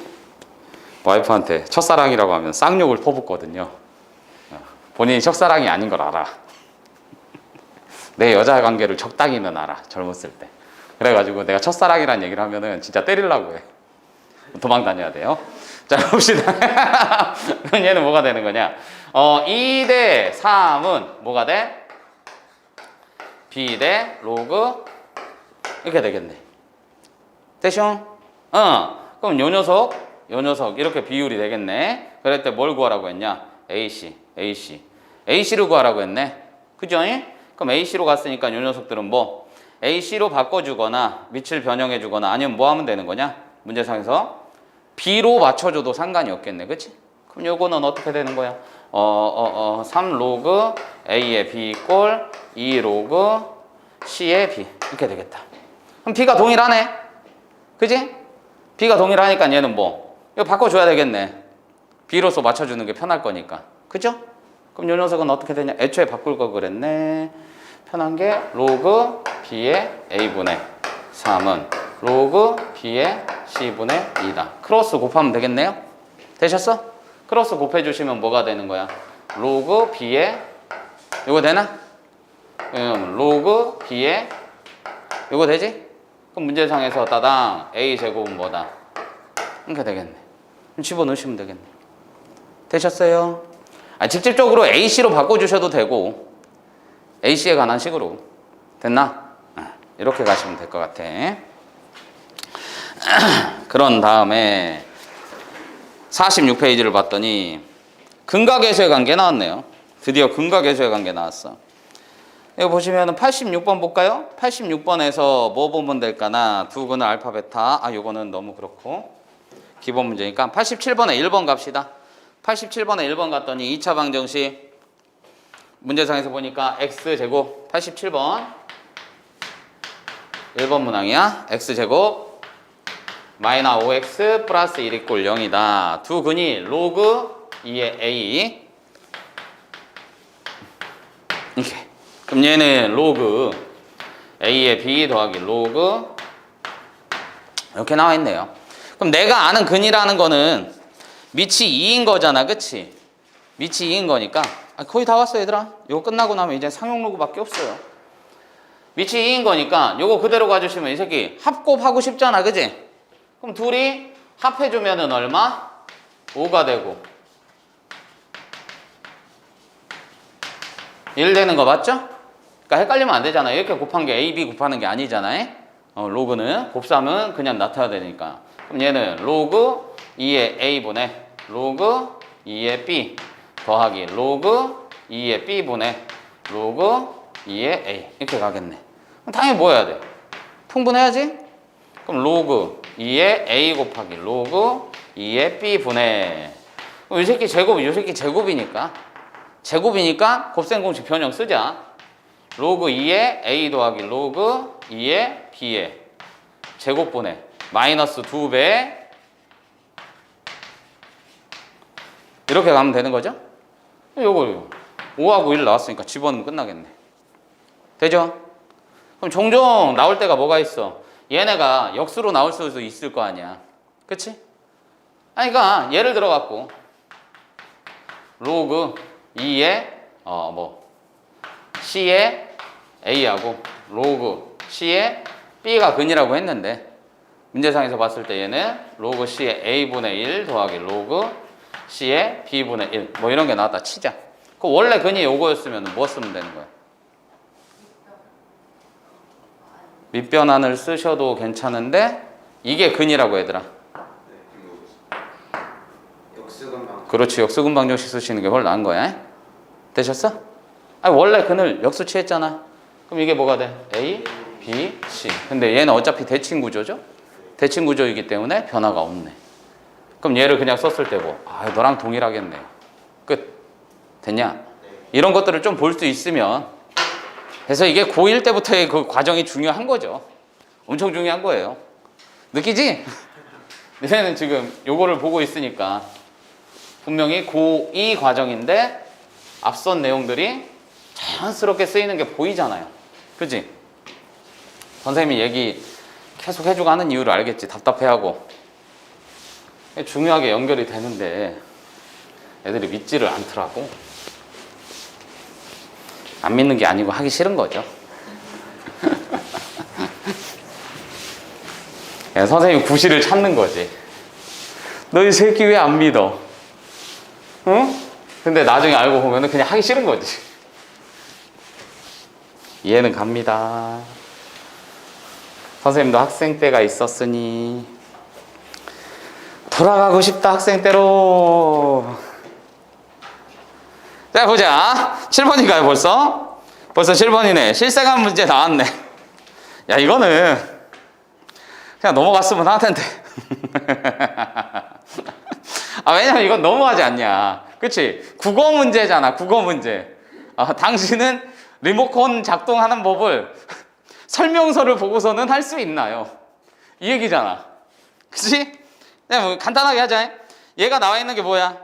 와이프한테 첫사랑이라고 하면 쌍욕을 퍼붓거든요. 본인이 첫사랑이 아닌 걸 알아. 내 여자 관계를 적당히는 알아. 젊었을 때. 그래가지고 내가 첫사랑이란 얘기를 하면은 진짜 때리려고 해. 도망 다녀야 돼요. 자, 봅시다. 그럼 얘는 뭐가 되는 거냐? 2 대 3은 뭐가 돼? B 대 로그 이렇게 되겠네. 됐쇼? 그럼 요 녀석 이렇게 비율이 되겠네. 그럴 때 뭘 구하라고 했냐? AC를 구하라고 했네. 그죠? 그럼 AC로 갔으니까 요 녀석들은 뭐 AC로 바꿔주거나 밑을 변형해주거나 아니면 뭐 하면 되는 거냐? 문제상에서 B로 맞춰줘도 상관이 없겠네. 그치? 그럼 요거는 어떻게 되는 거야? 3 로그 A의 B 이꼴 2 로그 C의 B 이렇게 되겠다. 그럼 B가 동일하네. 그지? B가 동일하니까 얘는 뭐 이거 바꿔줘야 되겠네. B로서 맞춰주는 게 편할 거니까. 그죠? 그럼 요 녀석은 어떻게 되냐? 애초에 바꿀 거 그랬네. 편한 게 로그 B의 A분의 3은 로그 B의 C분의 2다. 크로스 곱하면 되겠네요? 되셨어? 크로스 곱해주시면 뭐가 되는 거야? 로그 B의 이거 되나? 로그 B의 이거 되지? 그럼 문제상에서 따당 A제곱은 뭐다? 이렇게 되겠네. 그럼 집어넣으시면 되겠네. 되셨어요? 직접적으로 AC로 바꿔주셔도 되고 AC에 관한 식으로 됐나? 이렇게 가시면 될 것 같아. 그런 다음에 46페이지를 봤더니 근각에서의 관계 나왔네요. 드디어 근각에서의 관계 나왔어. 이거 보시면 86번 볼까요? 86번에서 뭐 보면 될까나 두 근의 알파 베타. 요거는 너무 그렇고 기본 문제니까 87번에 1번 갑시다. 87번에 1번 갔더니 2차 방정식 문제상에서 보니까 x제곱 87번 1번 문항이야. x제곱 마이너 5x 플러스 1 이꼴 0이다. 두 근이 로그 2의 a 이렇게. 그럼 얘는 로그 a의 b 더하기 로그 이렇게 나와 있네요. 그럼 내가 아는 근이라는 거는 밑이 2인 거잖아. 그치? 밑이 2인 거니까 거의 다 왔어 얘들아. 이거 끝나고 나면 이제 상용로그밖에 없어요. 밑이 2인 거니까 요거 그대로 가주시면 이 새끼 합곱하고 싶잖아. 그치? 그럼 둘이 합해주면은 얼마? 5가 되고 1 되는 거 맞죠? 그러니까 헷갈리면 안 되잖아. 이렇게 곱한 게 A, B 곱하는 게 아니잖아요. 로그는 곱삼은 그냥 나타나야 되니까. 그럼 얘는 로그 2의 A분의 로그 2의 B 더하기 로그 2의 B분의 로그 2의 A 이렇게 가겠네. 그럼 당연히 뭐 해야 돼? 풍분해야지? 그럼 로그 2의 A 곱하기 로그 2의 B분의 이 새끼 제곱이 이 새끼 제곱이니까 곱셈 공식 변형 쓰자. 로그 2의 A 더하기 로그 2의 B의 제곱분의 마이너스 2배 이렇게 가면 되는 거죠? 요거 5하고 1 나왔으니까 집어넣으면 끝나겠네. 되죠? 그럼 종종 나올 때가 뭐가 있어? 얘네가 역수로 나올 수도 있을 거 아니야. 그치? 그러니까 예를 들어 갖고 로그 2의 C의 A하고 로그 C의 B가 근이라고 했는데 문제상에서 봤을 때 얘는 로그 C의 A분의 1 더하기 로그 C의 B분의 1 뭐 이런 게 나왔다 치자. 그 원래 근이 요거였으면 뭐 쓰면 되는 거야? 밑변환을 쓰셔도 괜찮은데 이게 근이라고 얘들아. 역수근방. 그렇지. 역수근 방정식 쓰시는 게 훨씬 나은 거야. 되셨어? 원래 근을 역수 취했잖아. 그럼 이게 뭐가 돼? A, B, C. 근데 얘는 어차피 대칭 구조죠? 대칭 구조이기 때문에 변화가 없네. 그럼 얘를 그냥 썼을 때고 너랑 동일하겠네. 끝. 됐냐? 이런 것들을 좀 볼 수 있으면 그래서 이게 고1 때부터의 그 과정이 중요한 거죠. 엄청 중요한 거예요. 느끼지? 얘는 지금 요거를 보고 있으니까 분명히 고2 과정인데 앞선 내용들이 자연스럽게 쓰이는 게 보이잖아요. 그치? 선생님이 얘기 계속 해주고 하는 이유를 알겠지. 답답해하고 중요하게 연결이 되는데 애들이 믿지를 않더라고. 안 믿는 게 아니고 하기 싫은 거죠. 선생님 구실을 찾는 거지. 너 이 새끼 왜 안 믿어? 응? 근데 나중에 알고 보면 그냥 하기 싫은 거지. 이해는 갑니다. 선생님도 학생 때가 있었으니 돌아가고 싶다, 학생 때로. 자, 보자. 7번인가요, 벌써? 벌써 7번이네. 실생활 문제 나왔네. 야, 이거는 그냥 넘어갔으면 하는데. 아, 왜냐면 이건 너무하지 않냐. 그치? 국어 문제잖아, 국어 문제. 당신은 리모컨 작동하는 법을 설명서를 보고서는 할 수 있나요? 이 얘기잖아. 그치? 그냥 뭐 간단하게 하자. 얘가 나와 있는 게 뭐야?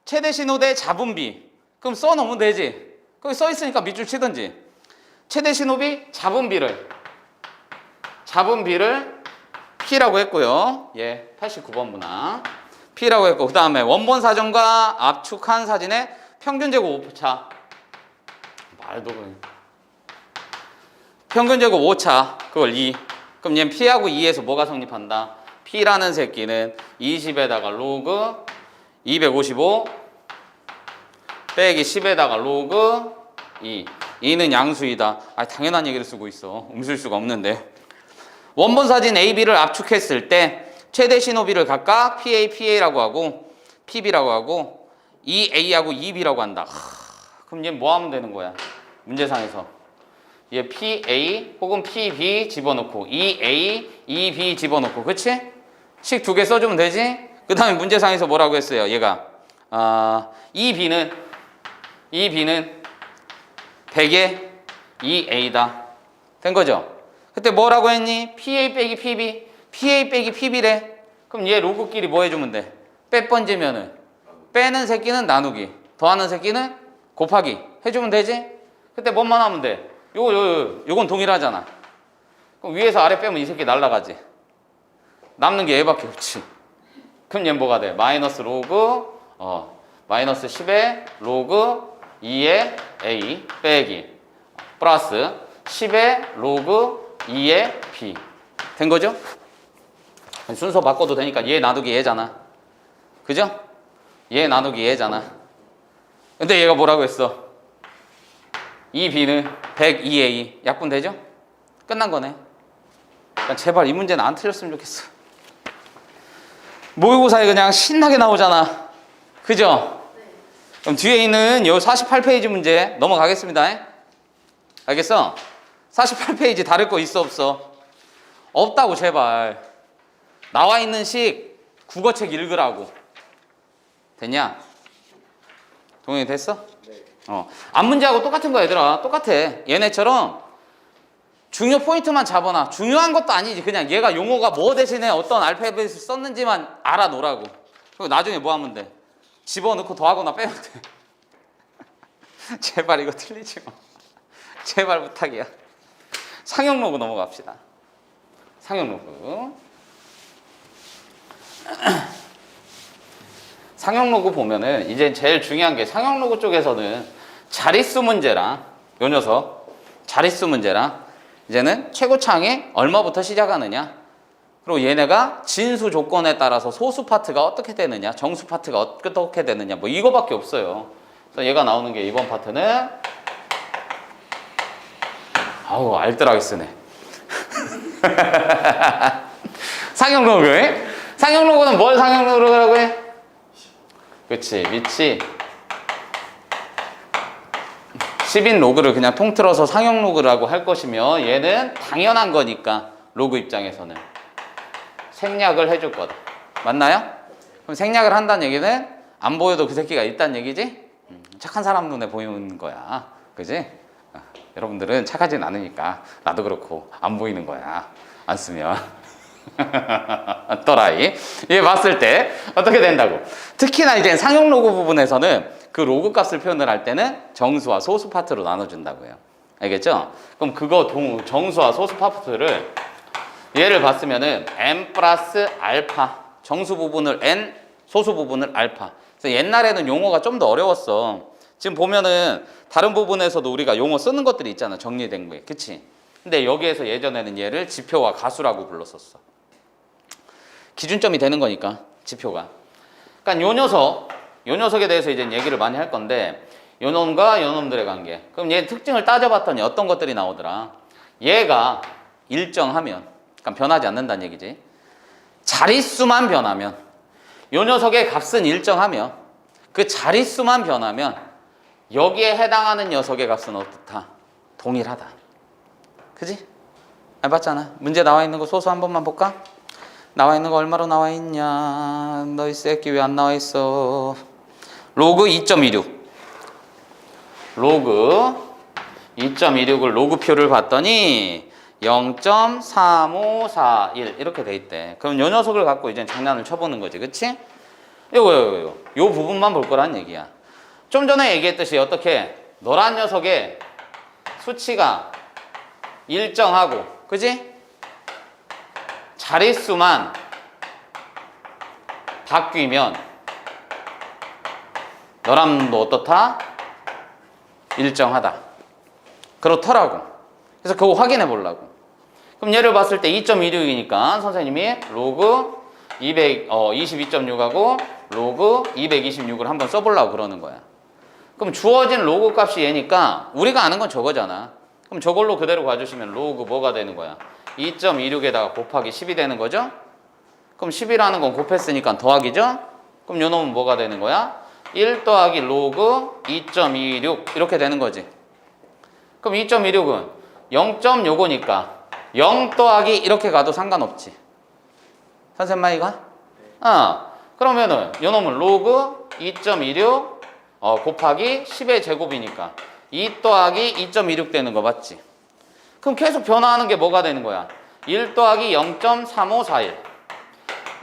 최대 신호대 잡음비. 그럼 써놓으면 되지. 거기 써있으니까 밑줄 치든지. 최대 신호비 잡음비를 P라고 했고요. 예, 89번 문항 P라고 했고, 그 다음에 원본 사정과 압축한 사진의 평균 제곱 오차. 말도 그래. 평균 제곱 오차, 그걸 2. 그럼 얘는 P하고 2에서 뭐가 성립한다? P라는 새끼는 20에다가 로그 255 빼기 10에다가 로그 2. 2는 양수이다. 아, 당연한 얘기를 쓰고 있어. 움쓸 수가 없는데. 원본 사진 A, B를 압축했을 때 최대 신호비를 각각 PA, PA라고 하고 PB라고 하고 EA하고 EB라고 한다. 그럼 얘 뭐 하면 되는 거야? 문제상에서. 얘 PA 혹은 PB 집어넣고 EA, EB 집어넣고, 그치? 식 두 개 써주면 되지? 그 다음에 문제상에서 뭐라고 했어요? 얘가 EB는 100에 EA다. 된 거죠? 그때 뭐라고 했니? PA 빼기 PB, PA 빼기 PB래. 그럼 얘 로그끼리 뭐 해주면 돼? 빼 번지면은 빼는 새끼는 나누기, 더하는 새끼는 곱하기 해주면 되지? 그때 뭐만 하면 돼? 요건 동일하잖아. 그럼 위에서 아래 빼면 이 새끼 날라가지. 남는 게 얘밖에 없지. 그럼 얘는 뭐가 돼? 마이너스 로그 마이너스 10에 로그 2의 A 빼기 플러스 10의 로그 2의 B. 된 거죠? 순서 바꿔도 되니까 얘 나누기 얘잖아. 그죠? 얘 나누기 얘잖아. 근데 얘가 뭐라고 했어? 이 B는 102A. 약분 되죠? 끝난 거네. 그러니까 제발 이 문제는 안 틀렸으면 좋겠어. 모의고사에 그냥 신나게 나오잖아. 그죠? 그럼 뒤에 있는 요 48페이지 문제 넘어가겠습니다. 알겠어? 48페이지 다를 거 있어, 없어? 없다고, 제발. 나와 있는 식 국어책 읽으라고. 됐냐? 동영이 됐어? 네. 앞 문제하고 똑같은 거야, 얘들아. 똑같아. 얘네처럼 중요 포인트만 잡아놔. 중요한 것도 아니지. 그냥 얘가 용어가 뭐 대신에 어떤 알파벳을 썼는지만 알아놓으라고. 그리고 나중에 뭐 하면 돼? 집어넣고 더하거나 빼면 돼. 제발 이거 틀리지 마. 제발 부탁이야. 상형로그 넘어갑시다. 상형로그. 상형로그 보면은 이제 제일 중요한 게 상형로그 쪽에서는 자릿수 문제랑 요 녀석 자릿수 문제랑 이제는 최고차항이 얼마부터 시작하느냐, 그리고 얘네가 진수 조건에 따라서 소수 파트가 어떻게 되느냐, 정수 파트가 어떻게 되느냐, 뭐 이거밖에 없어요. 그래서 얘가 나오는 게 이번 파트는 아우 알뜰하게 쓰네. 상형로그. 상형로그는 뭘 상형로그라고 해? 그치, 위치 10인 로그를 그냥 통틀어서 상형로그라고 할 것이며, 얘는 당연한 거니까 로그 입장에서는 생략을 해줄 거다. 맞나요? 그럼 생략을 한다는 얘기는 안 보여도 그 새끼가 있다는 얘기지? 착한 사람 눈에 보이는 거야. 그지? 여러분들은 착하진 않으니까 나도 그렇고 안 보이는 거야. 안 쓰면. 또라이. 얘 봤을 때 어떻게 된다고? 특히나 이제 상용 로그 부분에서는 그 로그 값을 표현을 할 때는 정수와 소수 파트로 나눠준다고요. 알겠죠? 그럼 그거 정수와 소수 파트를 얘를 봤으면은 n 플러스 알파, 정수 부분을 n, 소수 부분을 알파. 그래서 옛날에는 용어가 좀 더 어려웠어. 지금 보면은 다른 부분에서도 우리가 용어 쓰는 것들이 있잖아, 정리된 거에. 그치? 근데 여기에서 예전에는 얘를 지표와 가수라고 불렀었어. 기준점이 되는 거니까, 지표가. 그러니까 요 녀석에 대해서 이제 얘기를 많이 할 건데, 요 놈과 요 놈들의 관계. 그럼 얘 특징을 따져봤더니 어떤 것들이 나오더라. 얘가 일정하면, 그러니까 변하지 않는다는 얘기지. 자릿수만 변하면, 요 녀석의 값은 일정하며 그 자릿수만 변하면 여기에 해당하는 녀석의 값은 어떻다? 동일하다. 그지? 해봤잖아. 문제 나와 있는 거 소수 한 번만 볼까? 나와 있는 거 얼마로 나와 있냐? 너희 새끼 왜 안 나와 있어? 로그 2.26. 로그 2.26을 로그표를 봤더니 0.3541 이렇게 돼 있대. 그럼 요 녀석을 갖고 이제 장난을 쳐보는 거지. 그치? 요 부분만 볼 거란 얘기야. 좀 전에 얘기했듯이 어떻게 노란 녀석의 수치가 일정하고, 그지? 자릿수만 바뀌면 노란도 어떻다? 일정하다. 그렇더라고. 그래서 그거 확인해 보려고. 그럼 얘를 봤을 때 2.26이니까 선생님이 로그 22.6하고 로그 226을 한번 써보려고 그러는 거야. 그럼 주어진 로그 값이 얘니까 우리가 아는 건 저거잖아. 그럼 저걸로 그대로 가주시면 로그 뭐가 되는 거야? 2.26에다가 곱하기 10이 되는 거죠? 그럼 10이라는 건 곱했으니까 더하기죠? 그럼 요 놈은 뭐가 되는 거야? 1 더하기 로그 2.26 이렇게 되는 거지. 그럼 2.26은 0.요거니까 0 더하기 이렇게 가도 상관없지. 선생님 말이가? 그러면은 요 놈은 로그 2.26 곱하기 10의 제곱이니까 2 더하기 2.26 되는 거 맞지? 그럼 계속 변화하는 게 뭐가 되는 거야? 1 더하기 0.3541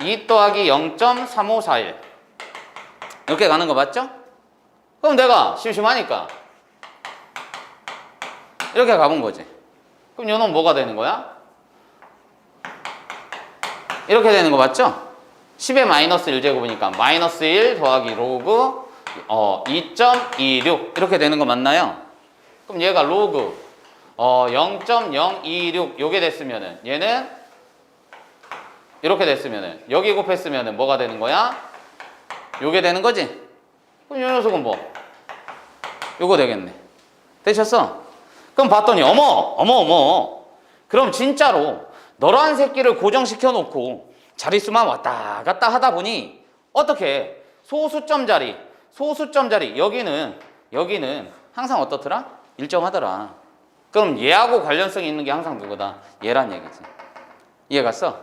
2 더하기 0.3541 이렇게 가는 거 맞죠? 그럼 내가 심심하니까 이렇게 가본 거지. 그럼 요놈 뭐가 되는 거야? 이렇게 되는 거 맞죠? 10의 마이너스 1제곱이니까 마이너스 1 더하기 로그 2.26 이렇게 되는 거 맞나요? 그럼 얘가 로그 0.026 요게 됐으면은 얘는 이렇게 됐으면은 여기 곱했으면은 뭐가 되는 거야? 요게 되는 거지? 그럼 요 녀석은 뭐? 요거 되겠네. 되셨어? 그럼 봤더니 어머 그럼 진짜로 너란 새끼를 고정시켜 놓고 자릿수만 왔다 갔다 하다 보니 어떻게 소수점 자리 여기는 항상 어떻더라? 일정하더라. 그럼 얘하고 관련성이 있는 게 항상 누구다? 얘란 얘기지. 이해 갔어?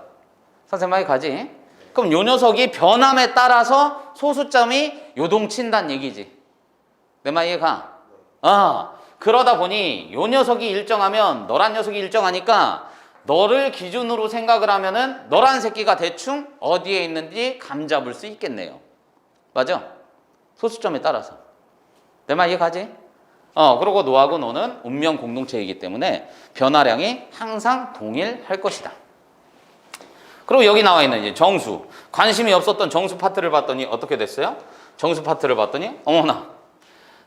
선생님 말이 가지? 그럼 요 녀석이 변함에 따라서 소수점이 요동친다는 얘기지. 내 말 이해가? 그러다 보니 요 녀석이 일정하면 너란 녀석이 일정하니까 너를 기준으로 생각을 하면은 너란 새끼가 대충 어디에 있는지 감 잡을 수 있겠네요. 맞아? 소수점에 따라서. 내 말 이해가지? 그리고 너하고 너는 운명 공동체이기 때문에 변화량이 항상 동일할 것이다. 그리고 여기 나와 있는 이제 정수. 관심이 없었던 정수 파트를 봤더니 어떻게 됐어요? 정수 파트를 봤더니 어머나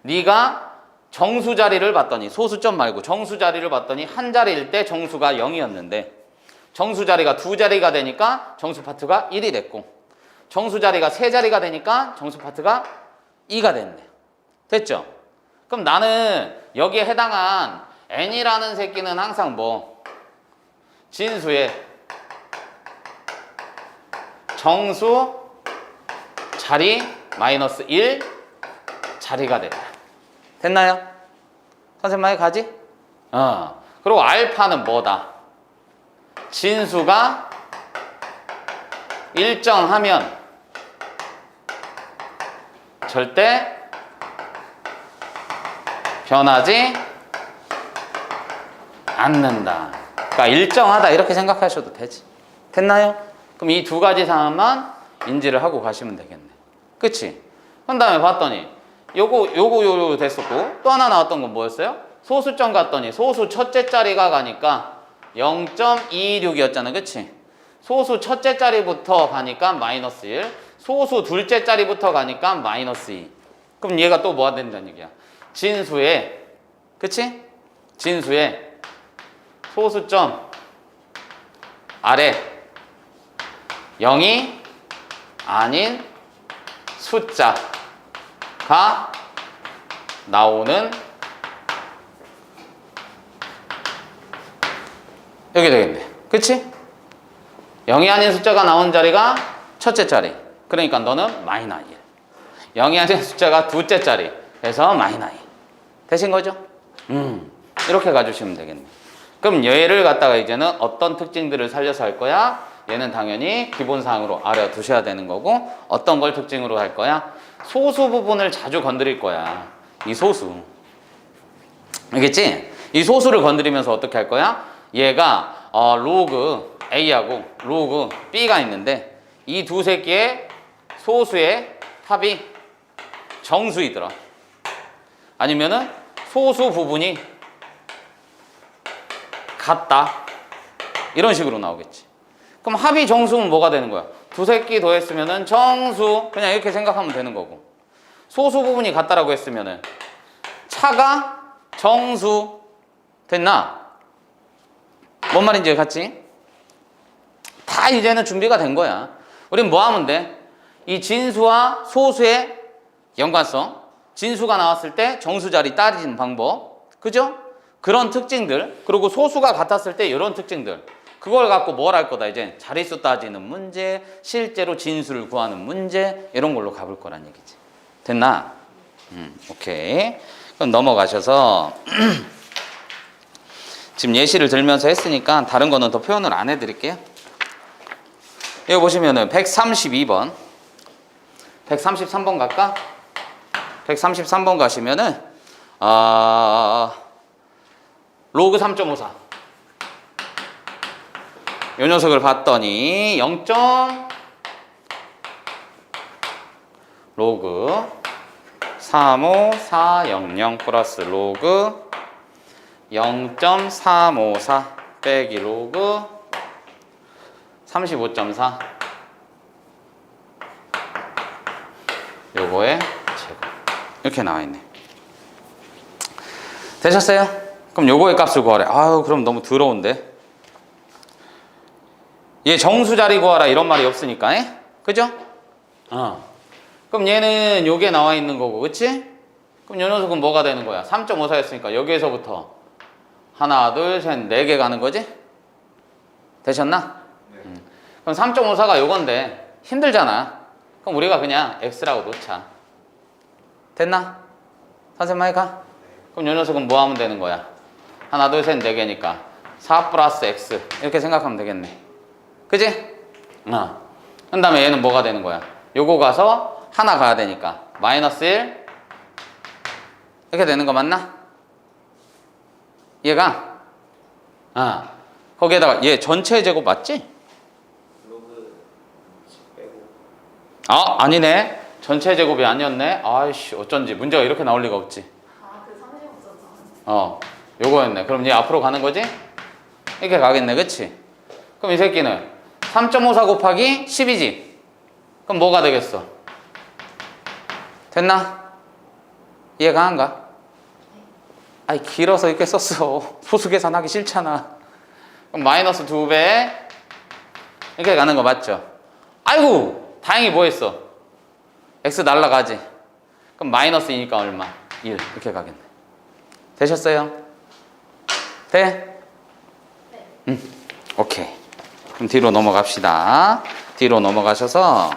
네가 정수 자리를 봤더니 소수점 말고 정수 자리를 봤더니 한 자리일 때 정수가 0이었는데 정수 자리가 두 자리가 되니까 정수 파트가 1이 됐고 정수 자리가 세 자리가 되니까 정수 파트가 2가 됐네. 됐죠? 그럼 나는 여기에 해당한 n이라는 새끼는 항상 뭐 진수의 정수 자리 마이너스 1 자리가 됐다. 됐나요? 선생님 말이 가지? 그리고 알파는 뭐다? 진수가 일정하면 절대 변하지 않는다. 그러니까 일정하다 이렇게 생각하셔도 되지. 됐나요? 그럼 이 두 가지 상황만 인지를 하고 가시면 되겠네. 그치? 그 다음에 봤더니 요거 됐었고 또 하나 나왔던 건 뭐였어요? 소수점 갔더니 소수 첫째 자리가 가니까 0.226이었잖아. 그치? 소수 첫째 자리부터 가니까 마이너스 1 소수 둘째 자리부터 가니까 마이너스 2 그럼 얘가 또 뭐가 된다는 얘기야? 진수의 그치? 진수의 소수점 아래 0이 아닌 숫자가 나오는 여기 되겠네. 그치? 0이 아닌 숫자가 나온 자리가 첫째 자리. 그러니까 너는 마이너 1. 0이 아닌 숫자가 둘째 자리. 그래서 마이너 2. 되신 거죠? 이렇게 가주시면 되겠네. 그럼 얘를 갖다가 이제는 어떤 특징들을 살려서 할 거야? 얘는 당연히 기본사항으로 알아두셔야 되는 거고, 어떤 걸 특징으로 할 거야? 소수 부분을 자주 건드릴 거야. 이 소수. 알겠지? 이 소수를 건드리면서 어떻게 할 거야? 얘가 로그 A하고 로그 B가 있는데 이 두 새끼의 소수의 합이 정수이더라. 아니면은 소수 부분이 같다. 이런 식으로 나오겠지. 그럼 합이 정수면 뭐가 되는 거야? 두 새끼 더했으면은 정수. 그냥 이렇게 생각하면 되는 거고. 소수 부분이 같다라고 했으면은 차가 정수. 됐나? 뭔 말인지 같지? 다 이제는 준비가 된 거야. 우린 뭐 하면 돼? 이 진수와 소수의 연관성, 진수가 나왔을 때 정수 자리 따지는 방법, 그죠? 그런 특징들, 그리고 소수가 같았을 때 이런 특징들, 그걸 갖고 뭘 할 거다. 이제 자릿수 따지는 문제, 실제로 진수를 구하는 문제, 이런 걸로 가볼 거란 얘기지. 됐나? 오케이. 그럼 넘어가셔서 지금 예시를 들면서 했으니까 다른 거는 더 표현을 안 해드릴게요. 여기 보시면은 132번, 133번 갈까? 133번 가시면은 로그 3.54 요 녀석을 봤더니 0. 로그 35400 플러스 로그 0.354 빼기 로그 35.4 요거의 제곱 이렇게 나와 있네. 되셨어요? 그럼 요거의 값을 구하래. 아유, 그럼 너무 더러운데. 얘 정수 자리 구하라 이런 말이 없으니까, 그죠? 그럼 얘는 요게 나와 있는 거고, 그치? 그럼 요 녀석은 뭐가 되는 거야? 3.54였으니까 여기에서부터 하나, 둘, 셋, 4개 가는 거지? 되셨나? 네. 그럼 3.54가 요건데 힘들잖아. 그럼 우리가 그냥 X라고 놓자. 됐나? 선생님 많이 가? 그럼 요 녀석은 뭐 하면 되는 거야? 하나, 둘, 셋, 4개니까 4 플러스 X 이렇게 생각하면 되겠네. 그지? 그 다음에 얘는 뭐가 되는 거야? 요거 가서 하나 가야 되니까 마이너스 1 이렇게 되는 거 맞나? 얘가 거기에다가 얘 전체 제곱 맞지? 로그 10 빼고 아니네. 전체 제곱이 아니었네. 아이씨, 어쩐지 문제가 이렇게 나올 리가 없지. 그 35잖아. 요거였네. 그럼 얘 앞으로 가는 거지? 이렇게 가겠네. 그치? 그럼 이 새끼는 3.54 곱하기 10이지? 그럼 뭐가 되겠어? 됐나? 이해가 안 가? 아이, 길어서 이렇게 썼어. 소수 계산하기 싫잖아. 그럼 마이너스 2배 이렇게 가는 거 맞죠? 아이고, 다행히 뭐 했어? X 날라가지? 그럼 마이너스이니까 얼마? 1 이렇게 가겠네. 되셨어요? 돼? 네. 오케이. 그럼 뒤로 넘어갑시다. 뒤로 넘어가셔서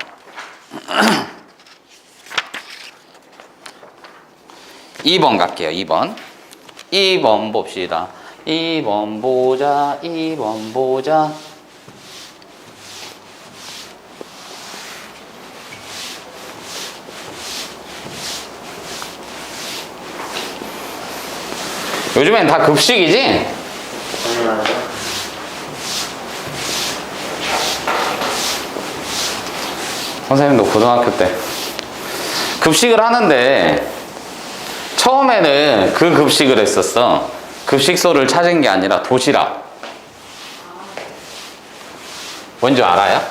2번 갈게요. 2번 봅시다. 2번 보자. 2번 보자. 요즘엔 다 급식이지? 당연하죠. 선생님도 고등학교 때 급식을 하는데 처음에는 그 급식을 했었어. 급식소를 찾은 게 아니라 도시락. 뭔지 알아요?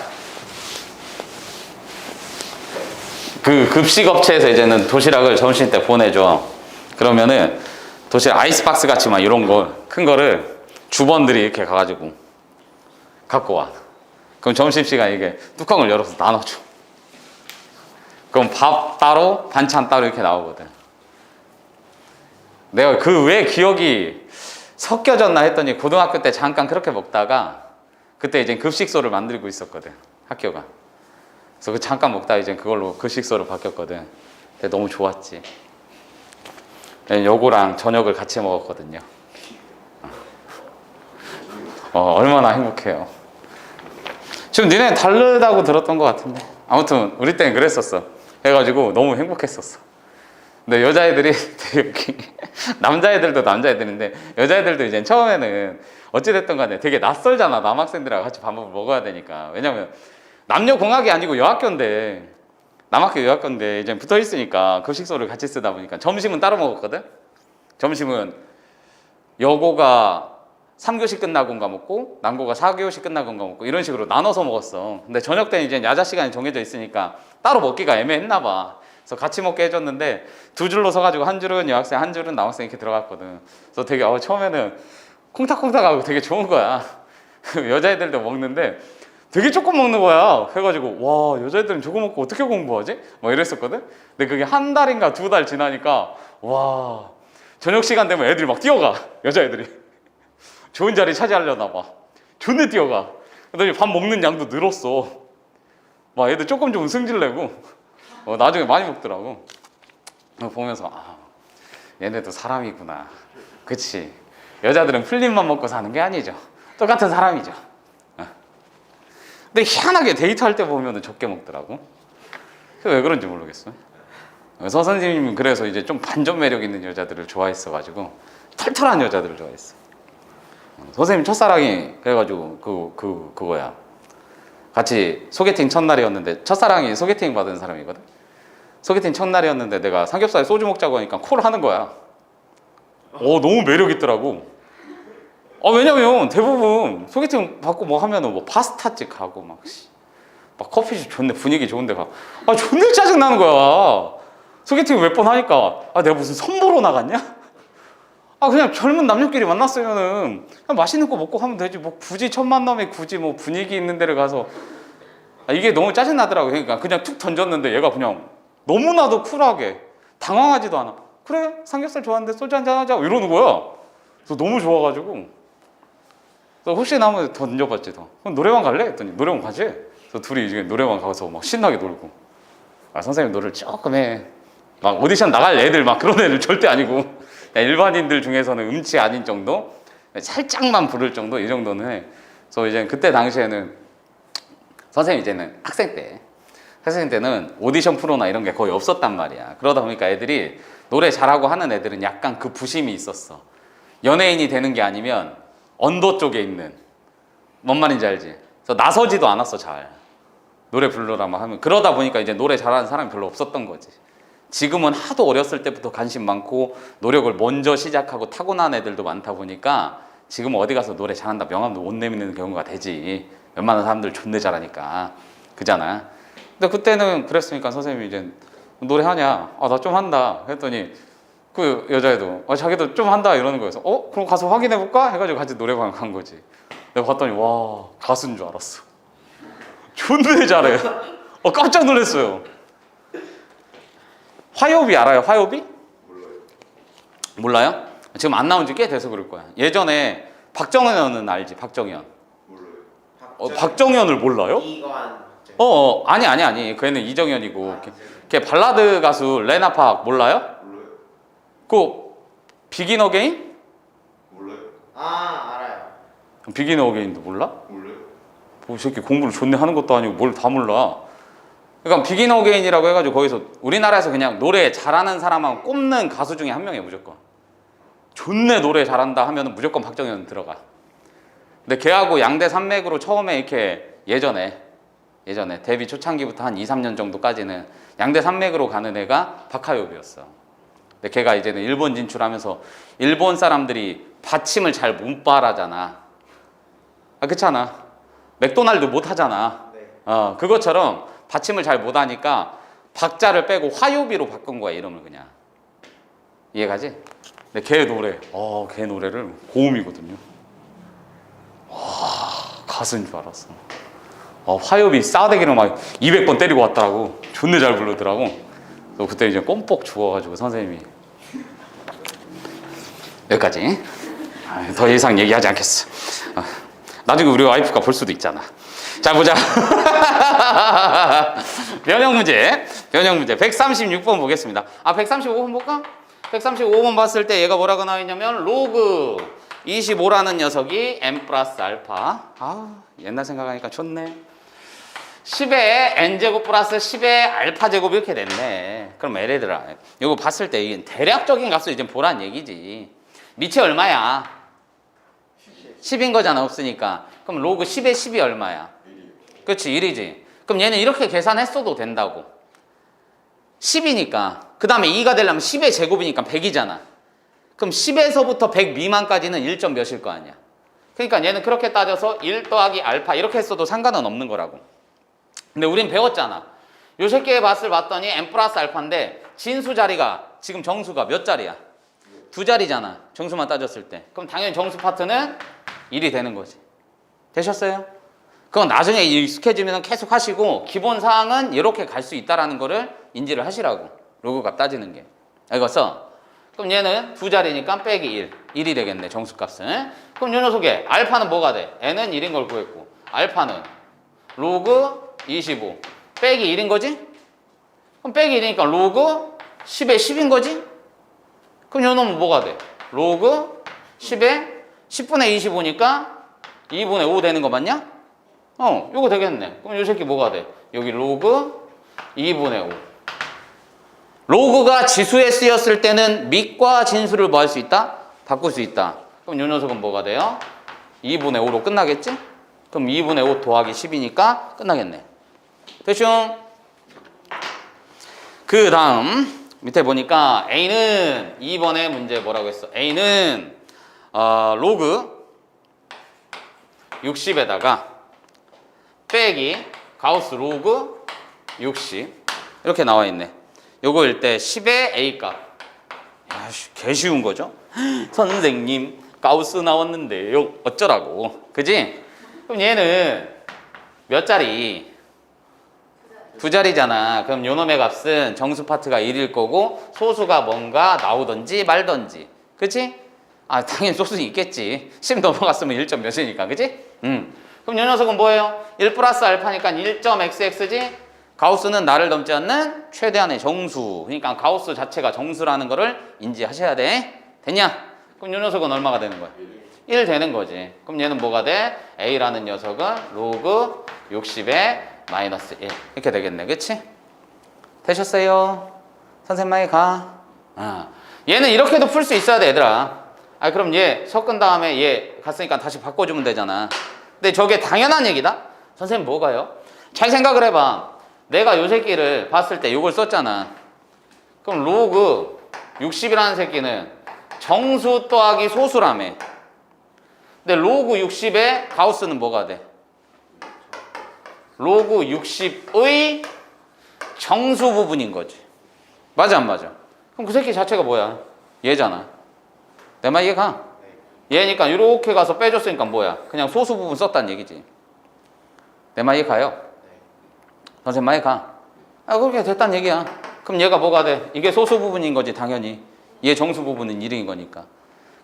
그 급식 업체에서 이제는 도시락을 점심 때 보내줘. 그러면은 도시락 아이스박스 같이 막 이런 거 큰 거를 주번들이 이렇게 가가지고 갖고 와. 그럼 점심시간에 이게 뚜껑을 열어서 나눠줘. 그럼 밥 따로 반찬 따로 이렇게 나오거든. 내가 그 왜 기억이 섞여졌나 했더니 고등학교 때 잠깐 그렇게 먹다가 그때 이제 급식소를 만들고 있었거든, 학교가. 그래서 그 잠깐 먹다가 이제 그걸로 급식소로 바뀌었거든. 근데 너무 좋았지. 여고랑 저녁을 같이 먹었거든요. 얼마나 행복해요. 지금 니네 다르다고 들었던 것 같은데 아무튼 우리 때는 그랬었어. 해가지고 너무 행복했었어. 근데 여자애들이 되게 웃긴 게 남자애들도 남자애들인데 여자애들도 이제 처음에는 어찌됐든 간에 되게 낯설잖아. 남학생들하고 같이 밥을 먹어야 되니까. 왜냐면 남녀공학이 아니고 여학교인데 남학교 여학교인데 이제 붙어 있으니까 급식소를 같이 쓰다 보니까 점심은 따로 먹었거든. 점심은 여고가 3교시 끝나고인가 먹고 남고가 4교시 끝나고인가 먹고 이런 식으로 나눠서 먹었어. 근데 저녁 때는 이제 야자 시간이 정해져 있으니까 따로 먹기가 애매했나 봐. 그래서 같이 먹게 해줬는데 두 줄로 서가지고 한 줄은 여학생 한 줄은 남학생 이렇게 들어갔거든. 그래서 되게 처음에는 콩닥콩닥하고 되게 좋은 거야. 여자애들도 먹는데 되게 조금 먹는 거야. 해가지고 와, 여자애들은 저거 먹고 어떻게 공부하지? 막 이랬었거든. 근데 그게 한 달인가 두 달 지나니까 와, 저녁 시간 되면 애들이 막 뛰어가. 여자애들이 좋은 자리 차지하려나 봐. 존나 뛰어가. 그랬더니 밥 먹는 양도 늘었어. 막 애들 조금 승질내고 나중에 많이 먹더라고. 보면서 얘네도 사람이구나. 그치, 여자들은 풀잎만 먹고 사는 게 아니죠. 똑같은 사람이죠. 근데 희한하게 데이트할 때 보면 적게 먹더라고. 왜 그런지 모르겠어. 서 선생님은 그래서 이제 좀 반전 매력 있는 여자들을 좋아했어가지고 털털한 여자들을 좋아했어. 선생님 첫사랑이 그래가지고 그거야. 같이 소개팅 첫날이었는데 첫사랑이 소개팅 받은 사람이거든. 소개팅 첫날이었는데 내가 삼겹살에 소주 먹자고 하니까 콜 하는 거야. 너무 매력 있더라고. 왜냐면 대부분 소개팅 받고 뭐 하면은 뭐 파스타집 가고 막 커피숍 좋네, 분위기 좋은데 가. 존나 짜증 나는 거야. 소개팅 몇 번 하니까 내가 무슨 선보러 나갔냐? 그냥 젊은 남녀끼리 만났으면은 그냥 맛있는 거 먹고 하면 되지. 뭐 굳이 첫 만남에 굳이 뭐 분위기 있는 데를 가서 이게 너무 짜증 나더라고. 그러니까 그냥 툭 던졌는데 얘가 그냥 너무나도 쿨하게 당황하지도 않아. 그래, 삼겹살 좋아하는데 소주 한잔 하자 이러는 거야. 그래서 너무 좋아가지고 혹시 나면 던져봤지. 그럼 노래방 갈래? 했더니 노래방 가지? 그래서 둘이 이제 노래방 가서 막 신나게 놀고. 선생님 노래를 조금 해. 막 오디션 나갈 애들 막 그런 애들 절대 아니고 일반인들 중에서는 음치 아닌 정도? 살짝만 부를 정도? 이 정도는 해. 그래서 이제 그때 당시에는 선생님 이제는 학생 때는 오디션 프로나 이런 게 거의 없었단 말이야. 그러다 보니까 애들이 노래 잘하고 하는 애들은 약간 그 부심이 있었어. 연예인이 되는 게 아니면 언더 쪽에 있는, 뭔 말인지 알지? 그래서 나서지도 않았어. 잘 노래 부르라 막 하면. 그러다 보니까 이제 노래 잘하는 사람이 별로 없었던 거지. 지금은 하도 어렸을 때부터 관심 많고 노력을 먼저 시작하고 타고난 애들도 많다 보니까 지금은 어디 가서 노래 잘한다 명함도 못 내미는 경우가 되지. 웬만한 사람들 존내 잘하니까. 그잖아. 근데 그때는 그랬으니까 선생님이 이제 노래하냐? 나 좀 한다 했더니 그 여자애도 자기도 좀 한다 이러는 거여서 그럼 가서 확인해 볼까? 해가지고 같이 노래방 간 거지. 내가 봤더니 와, 가수인 줄 알았어. 존내 잘해. 깜짝 놀랐어요. 화요비 알아요? 화요비? 몰라요? 지금 안 나온 지 꽤 돼서 그럴 거야. 예전에 박정현은 알지? 박정현. 몰라요. 박정현을 몰라요? 이거한 아니. 걔는 이정현이고. 걔 발라드 가수 레나팍 몰라요? 몰라요. 그 비긴 어게인? 몰라요. 알아요. 비긴 어게인도 몰라? 몰라요. 이 새끼 공부를 존내 하는 것도 아니고 뭘 다 몰라. 그러니까 비긴 어게인이라고 해가지고 거기서 우리나라에서 그냥 노래 잘하는 사람만 꼽는 가수 중에 한 명이에요. 무조건 존내 노래 잘한다 하면은 무조건 박정현 들어가. 근데 걔하고 양대 산맥으로 처음에 이렇게 예전에 데뷔 초창기부터 한 2, 3년 정도까지는 양대 산맥으로 가는 애가 박하엽이었어. 근데 걔가 이제는 일본 진출하면서 일본 사람들이 받침을 잘 못 바라잖아. 그렇잖아. 맥도날드 못 하잖아. 네. 그것처럼 받침을 잘 못하니까 박자를 빼고 화요비로 바꾼 거야, 이름을 그냥. 이해가지? 근데 걔 노래를 고음이거든요. 와, 가수인 줄 알았어. 화요비 싸대기를 막 200번 때리고 왔더라고. 존나 잘 부르더라고. 그래서 그때 이제 껌뻑 죽어가지고 선생님이 여기까지. 더 이상 얘기하지 않겠어. 나중에 우리 와이프가 볼 수도 있잖아. 자, 보자. 변형 문제 136번 보겠습니다. 135번 볼까? 135번 봤을 때 얘가 뭐라고 나와있냐면 로그 25라는 녀석이 n 플러스 알파. 옛날 생각하니까 좋네. 10의 n제곱 플러스 10의 알파 제곱 이렇게 됐네. 그럼 얘들아, 이거 봤을 때 이게 대략적인 값을 이제 보란 얘기지. 밑이 얼마야? 10인 거잖아, 없으니까. 그럼 로그 10의 10이 얼마야? 그렇지, 1이지. 그럼 얘는 이렇게 계산했어도 된다고. 10이니까. 그 다음에 2가 되려면 10의 제곱이니까 100이잖아. 그럼 10에서부터 100 미만까지는 1점 몇일 거 아니야. 그러니까 얘는 그렇게 따져서 1 더하기 알파 이렇게 했어도 상관은 없는 거라고. 근데 우린 배웠잖아. 요 새끼의 밭을 봤더니 n 플러스 알파인데 진수 자리가 지금 정수가 몇 자리야? 2자리잖아. 정수만 따졌을 때. 그럼 당연히 정수 파트는 1이 되는 거지. 되셨어요? 그건 나중에 익숙해지면 계속 하시고 기본 사항은 이렇게 갈 수 있다라는 거를 인지를 하시라고. 로그 값 따지는 게. 알겠어? 그럼 얘는 2자리니까 빼기 1. 1이 되겠네, 정수값은. 그럼 요 녀석의 알파는 뭐가 돼? n은 1인 걸 구했고 알파는 로그 25 빼기 1인 거지? 그럼 빼기 1이니까 로그 10의 10인 거지? 그럼 요 놈은 뭐가 돼? 로그 10의 10분의 25니까 2분의 5 되는 거 맞냐? 요거 되겠네. 그럼 요 새끼 뭐가 돼? 여기 로그 2분의 5. 로그가 지수에 쓰였을 때는 밑과 진수를 뭐 할 수 있다? 바꿀 수 있다. 그럼 요 녀석은 뭐가 돼요? 2분의 5로 끝나겠지? 그럼 2분의 5 더하기 10이니까 끝나겠네. 됐죠? 그 다음 밑에 보니까 A는 2번의 문제 뭐라고 했어? A는 로그 60에다가 빼기 가우스 로그 60 이렇게 나와 있네. 요거일 때 10의 A 값. 야, 개 쉬운 거죠? 선생님 가우스 나왔는데요 어쩌라고. 그지? 그럼 얘는 몇 자리? 2자리잖아. 그럼 요놈의 값은 정수 파트가 1일 거고 소수가 뭔가 나오던지 말던지. 그치? 당연히 소수는 있겠지. 10 넘어갔으면 1점 몇이니까. 그치? 그럼 요 녀석은 뭐예요? 1 플러스 알파니까 1.xx지? 가우스는 나를 넘지 않는 최대한의 정수. 그러니까 가우스 자체가 정수라는 거를 인지하셔야 돼. 됐냐? 그럼 요 녀석은 얼마가 되는 거야? 1 되는 거지. 그럼 얘는 뭐가 돼? A라는 녀석은 로그 60에 마이너스 1 이렇게 되겠네. 그치? 되셨어요? 선생님 많이 가. 얘는 이렇게도 풀 수 있어야 돼 얘들아. 그럼 얘 섞은 다음에 얘 갔으니까 다시 바꿔주면 되잖아. 근데 저게 당연한 얘기다? 선생님 뭐가요? 잘 생각을 해봐. 내가 요 새끼를 봤을 때 요걸 썼잖아. 그럼 로그 60이라는 새끼는 정수 더하기 소수라며. 근데 로그 60에 가우스는 뭐가 돼? 로그 60의 정수 부분인 거지. 맞아 안 맞아? 그럼 그 새끼 자체가 뭐야? 얘잖아. 내 말 이해가? 얘니까 이렇게 가서 빼줬으니까 뭐야? 그냥 소수 부분 썼다는 얘기지. 내 말 이해가요? 선생님 말 이해가? 그렇게 됐다는 얘기야. 그럼 얘가 뭐가 돼? 이게 소수 부분인 거지 당연히. 얘 정수 부분은 1인 거니까.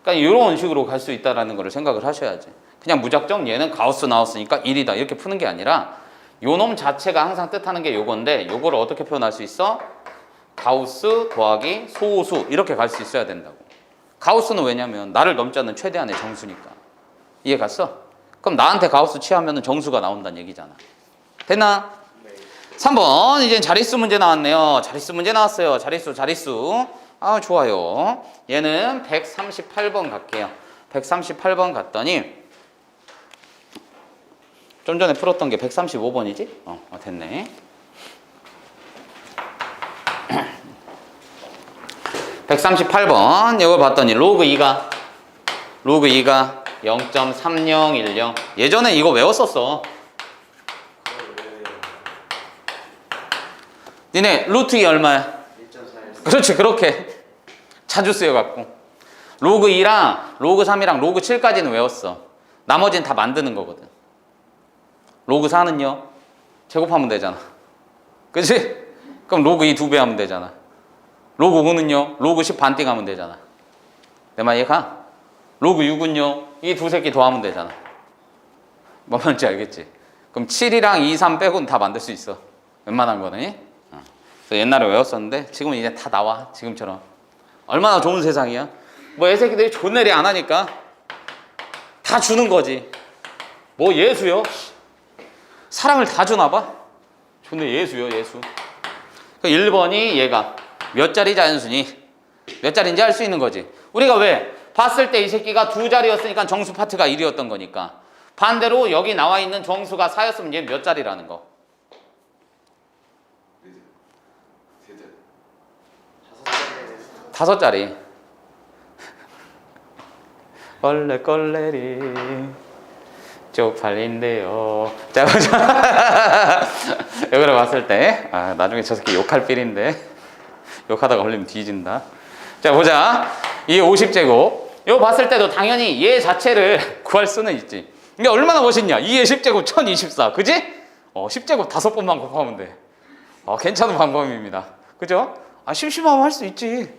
그러니까 이런 식으로 갈 수 있다는 걸 생각을 하셔야지. 그냥 무작정 얘는 가우스 나왔으니까 1이다 이렇게 푸는 게 아니라 요 놈 자체가 항상 뜻하는 게 요건데 요거를 어떻게 표현할 수 있어? 가우스 더하기 소수 이렇게 갈 수 있어야 된다고. 가우스는 왜냐면 나를 넘지 않는 최대한의 정수니까. 이해 갔어? 그럼 나한테 가우스 취하면 정수가 나온다는 얘기잖아. 됐나? 3번 이제 자릿수 문제 나왔네요. 자릿수 문제 나왔어요. 자릿수. 좋아요. 얘는 138번 갈게요. 138번 갔더니 좀 전에 풀었던 게 135번이지? 됐네. 138번 이걸 봤더니 로그 2가 0.3010. 예전에 이거 외웠었어. 니네 루트 2 얼마야? 1.4. 그렇지, 그렇게 자주 쓰여갖고 로그 2랑 로그 3이랑 로그 7까지는 외웠어. 나머지는 다 만드는 거거든. 로그 4는요 제곱하면 되잖아. 그치? 그럼 로그 2 2배 하면 되잖아. 로그 5는요 로그 10 반띵하면 되잖아. 내 말 이해가? 로그 6은요 이 두 새끼 더하면 되잖아. 뭐 말인지 알겠지? 그럼 7이랑 2, 3 빼고는 다 만들 수 있어. 웬만한 거는. 그래서 옛날에 외웠었는데 지금은 이제 다 나와. 지금처럼. 얼마나 좋은 세상이야. 뭐 애새끼들이 존내리 안 하니까 다 주는 거지. 뭐 예수요? 사랑을 다 주나 봐. 존내 예수요, 예수. 그 1번이 얘가 몇 자리 자연수니? 몇 자리인지 알 수 있는 거지. 우리가 왜? 봤을 때 이 새끼가 두 자리였으니까 정수 파트가 1이었던 거니까. 반대로 여기 나와 있는 정수가 4였으면 얘 몇 자리라는 거? 세 자리. 5 자리. 껄레껄레리 쪽팔린데요. 자 보자. 여기로 봤을 때 나중에 저 새끼 욕할 필인데 욕하다가 걸리면 뒤진다. 자 보자. 이 50제곱 이거 봤을 때도 당연히 얘 자체를 구할 수는 있지. 이게 얼마나 멋있냐. 2의 10제곱 1024 그지? 10제곱 5번만 곱하면 돼. 괜찮은 방법입니다. 그죠? 심심하면 할 수 있지.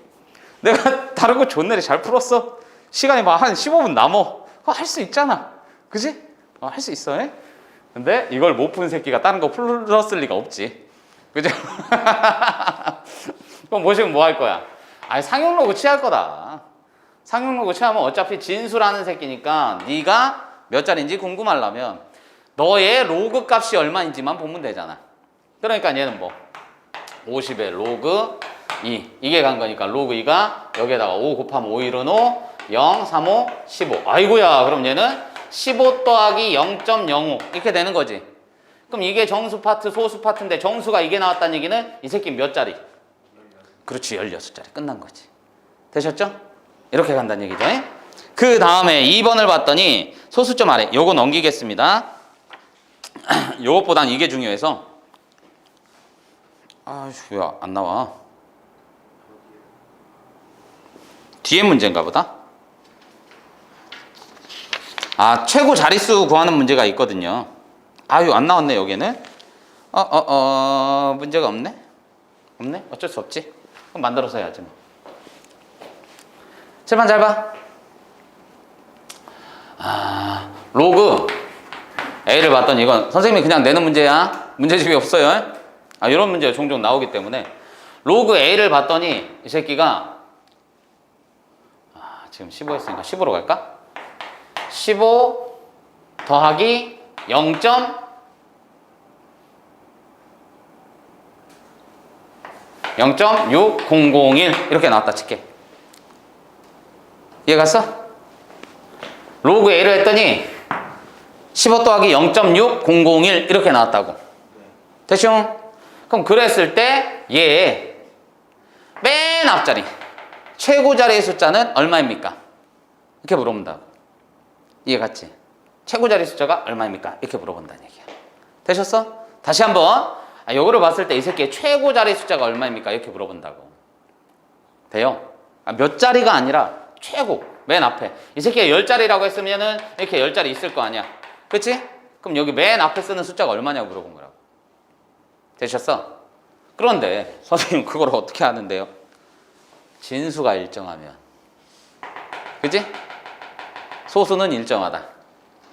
내가 다른 거 존내리 잘 풀었어. 시간이 막 한 15분 남어. 할 수 있잖아. 그지? 할 수 있어. 에? 근데 이걸 못 푼 새끼가 다른 거 풀었을 리가 없지. 그죠? 그럼 보시면 뭐 할 거야? 상용로그 취할 거다. 상용로그 취하면 어차피 진수라는 새끼니까 네가 몇 자리인지 궁금하려면 너의 로그 값이 얼마인지만 보면 되잖아. 그러니까 얘는 뭐 50에 로그 2 이게 간 거니까 로그 2가 여기에다가 5 곱하면 5 1은 5 0 3 5 15 아이고야. 그럼 얘는 15 더하기 0.05 이렇게 되는 거지. 그럼 이게 정수 파트 소수 파트인데 정수가 이게 나왔다는 얘기는 이 새끼 몇 자리? 그렇지 16자리 끝난 거지. 되셨죠? 이렇게 간다는 얘기죠. 그 다음에 2번을 봤더니 소수점 아래 요거 넘기겠습니다. 요것보단 이게 중요해서 왜 안 나와? 뒤에 문제인가 보다. 최고 자릿수 구하는 문제가 있거든요. 이거 안 나왔네 여기는. 문제가 없네. 없네? 어쩔 수 없지. 그럼 만들어서 해야지 뭐. 칠판 잘 봐. 로그 A를 봤더니 이건 선생님이 그냥 내는 문제야. 문제집이 없어요. 이런 문제가 종종 나오기 때문에 로그 A를 봤더니 이 새끼가 지금 15 했으니까 15로 갈까? 15 더하기 0.6001 이렇게 나왔다 칠게. 이해 갔어? 로그 A를 했더니 15 더하기 0.6001 이렇게 나왔다고. 됐죠? 그럼 그랬을 때 얘 맨 앞자리 최고 자리의 숫자는 얼마입니까? 이렇게 물어본다고. 이해 갔지? 최고 자리 숫자가 얼마입니까? 이렇게 물어본다는 얘기야. 되셨어? 다시 한번 요거를 봤을 때 이 새끼의 최고 자리 숫자가 얼마입니까? 이렇게 물어본다고. 돼요? 몇 자리가 아니라 최고 맨 앞에. 이 새끼가 10자리라고 했으면은 이렇게 10자리 있을 거 아니야. 그치? 그럼 여기 맨 앞에 쓰는 숫자가 얼마냐고 물어본 거라고. 되셨어? 그런데 선생님 그걸 어떻게 하는데요? 진수가 일정하면. 그치? 소수는 일정하다.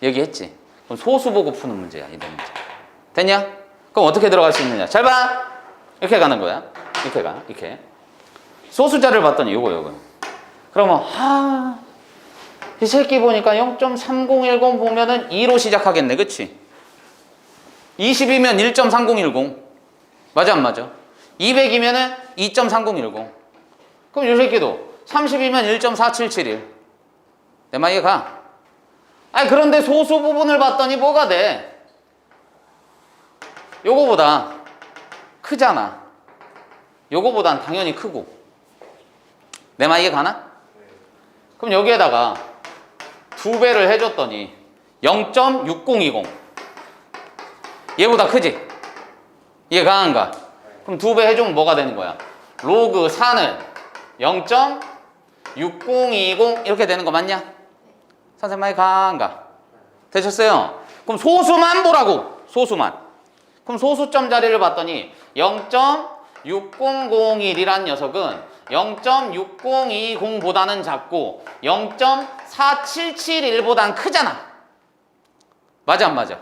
얘기했지? 그럼 소수 보고 푸는 문제야. 이런 문제. 됐냐? 그럼 어떻게 들어갈 수 있느냐? 잘 봐! 이렇게 가는 거야. 이렇게 가. 이렇게. 소수자를 봤더니 요거. 그러면 이 새끼 보니까 0.3010 보면은 2로 시작하겠네. 그치? 20이면 1.3010 맞아 안 맞아? 200이면은 2.3010 그럼 이 새끼도 30이면 1.4771 내 말 이해가? 그런데 소수 부분을 봤더니 뭐가 돼? 요거보다 크잖아. 요거보단 당연히 크고 내 말 이해가나? 그럼 여기에다가 2배를 해줬더니 0.6020 얘보다 크지? 이해가 안 가? 그럼 2배 해주면 뭐가 되는 거야? 로그 4는 0.6020 이렇게 되는 거 맞냐? 선생님 말이 가 안 가? 되셨어요? 그럼 소수만 보라고. 소수만. 그럼 소수점 자리를 봤더니 0.6001이란 녀석은 0.6020보다는 작고 0.4771보다는 크잖아. 맞아 안 맞아?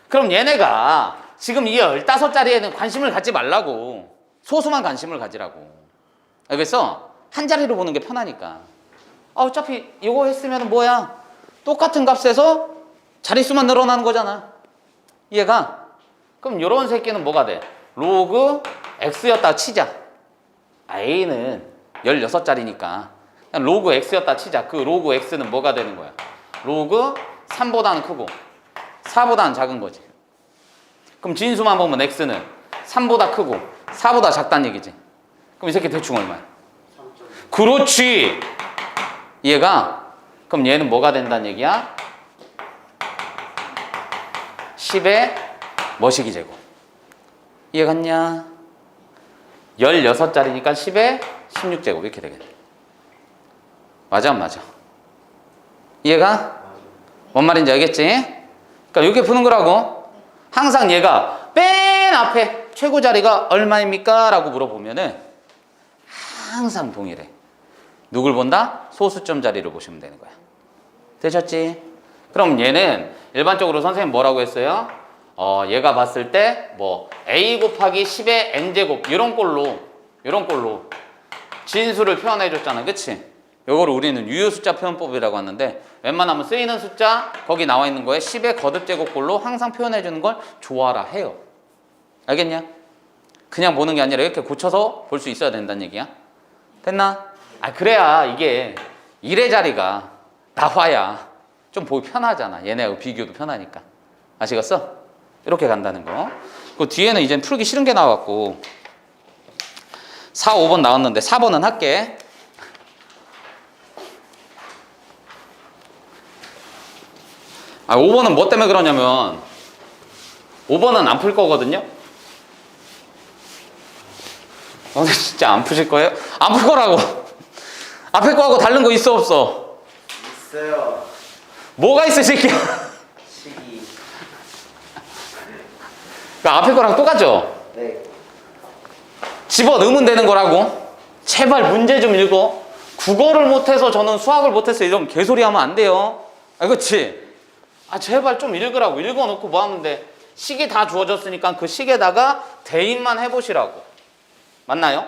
그럼 얘네가 지금 이 15자리에는 관심을 갖지 말라고. 소수만 관심을 가지라고. 알겠어? 한 자리로 보는 게 편하니까. 어차피 이거 했으면 뭐야? 똑같은 값에서 자릿수만 늘어나는 거잖아. 이해가? 그럼 요런 새끼는 뭐가 돼? 로그 x였다 치자. a는 16자리니까 그냥 로그 x였다 치자. 그 로그 x는 뭐가 되는 거야? 로그 3보다는 크고 4보다는 작은 거지. 그럼 진수만 보면 x는 3보다 크고 4보다 작다는 얘기지. 그럼 이 새끼 대충 얼마야? 3.6. 그렇지. 얘가 그럼 얘는 뭐가 된다는 얘기야? 10의 뭐시기 제곱. 이해 갔냐? 16자리니까 10의 16제곱 이렇게 되겠네. 맞아 안 맞아? 이해가? 뭔 말인지 알겠지? 그러니까 이렇게 푸는 거라고. 항상 얘가 맨 앞에 최고 자리가 얼마입니까? 라고 물어보면은 항상 동일해. 누굴 본다? 소수점 자리를 보시면 되는 거야. 되셨지? 그럼 얘는 일반적으로 선생님 뭐라고 했어요? 얘가 봤을 때 뭐 a 곱하기 10의 n제곱 이런 꼴로 진수를 표현해 줬잖아. 그치? 요거를 우리는 유효숫자 표현법이라고 하는데 웬만하면 쓰이는 숫자 거기 나와 있는 거에 10의 거듭제곱꼴로 항상 표현해 주는 걸 좋아라 해요. 알겠냐? 그냥 보는 게 아니라 이렇게 고쳐서 볼 수 있어야 된다는 얘기야. 됐나? 그래야 이게 1의 자리가 나와야 좀 보기 편하잖아. 얘네하고 비교도 편하니까. 아시겠어? 이렇게 간다는 거. 그 뒤에는 이제 풀기 싫은 게 나왔고 4, 5번 나왔는데 4번은 할게. 아, 5번은 뭐 때문에 그러냐면 5번은 안 풀 거거든요. 오늘 진짜 안 푸실 거예요? 안 풀 거라고. 앞에 거하고 다른 거 있어 없어? 있어요. 뭐가 있어 이 새끼야? 시기. 그러니까 앞에 거랑 똑같죠? 네. 집어넣으면 되는 거라고. 제발 문제 좀 읽어. 국어를 못해서 저는 수학을 못해서 이런 개소리 하면 안 돼요. 그렇지? 제발 좀 읽으라고. 읽어놓고 뭐 하면 돼? 식이 다 주어졌으니까 그 식에다가 대입만 해보시라고. 맞나요?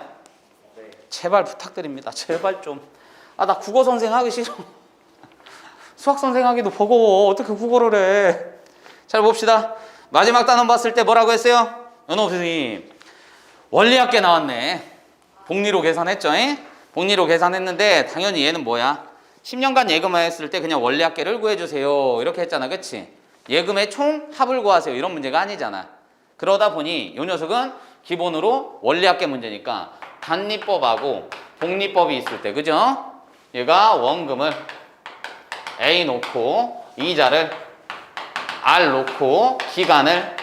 네. 제발 부탁드립니다. 제발 좀. 나 국어 선생 하기 싫어. 수학 선생 하기도 버거워. 어떻게 국어를 해? 잘 봅시다. 마지막 단원 봤을 때 뭐라고 했어요? 연호 선생님. 원리학계 나왔네. 복리로 계산했죠? 복리로 계산했는데 당연히 얘는 뭐야? 10년간 예금을 했을 때 그냥 원리학계를 구해주세요. 이렇게 했잖아. 그치? 예금의 총 합을 구하세요. 이런 문제가 아니잖아. 그러다 보니 이 녀석은 기본으로 원리학계 문제니까 단리법하고 복리법이 있을 때, 그죠? 얘가 원금을 A 놓고 이자를 R 놓고 기간을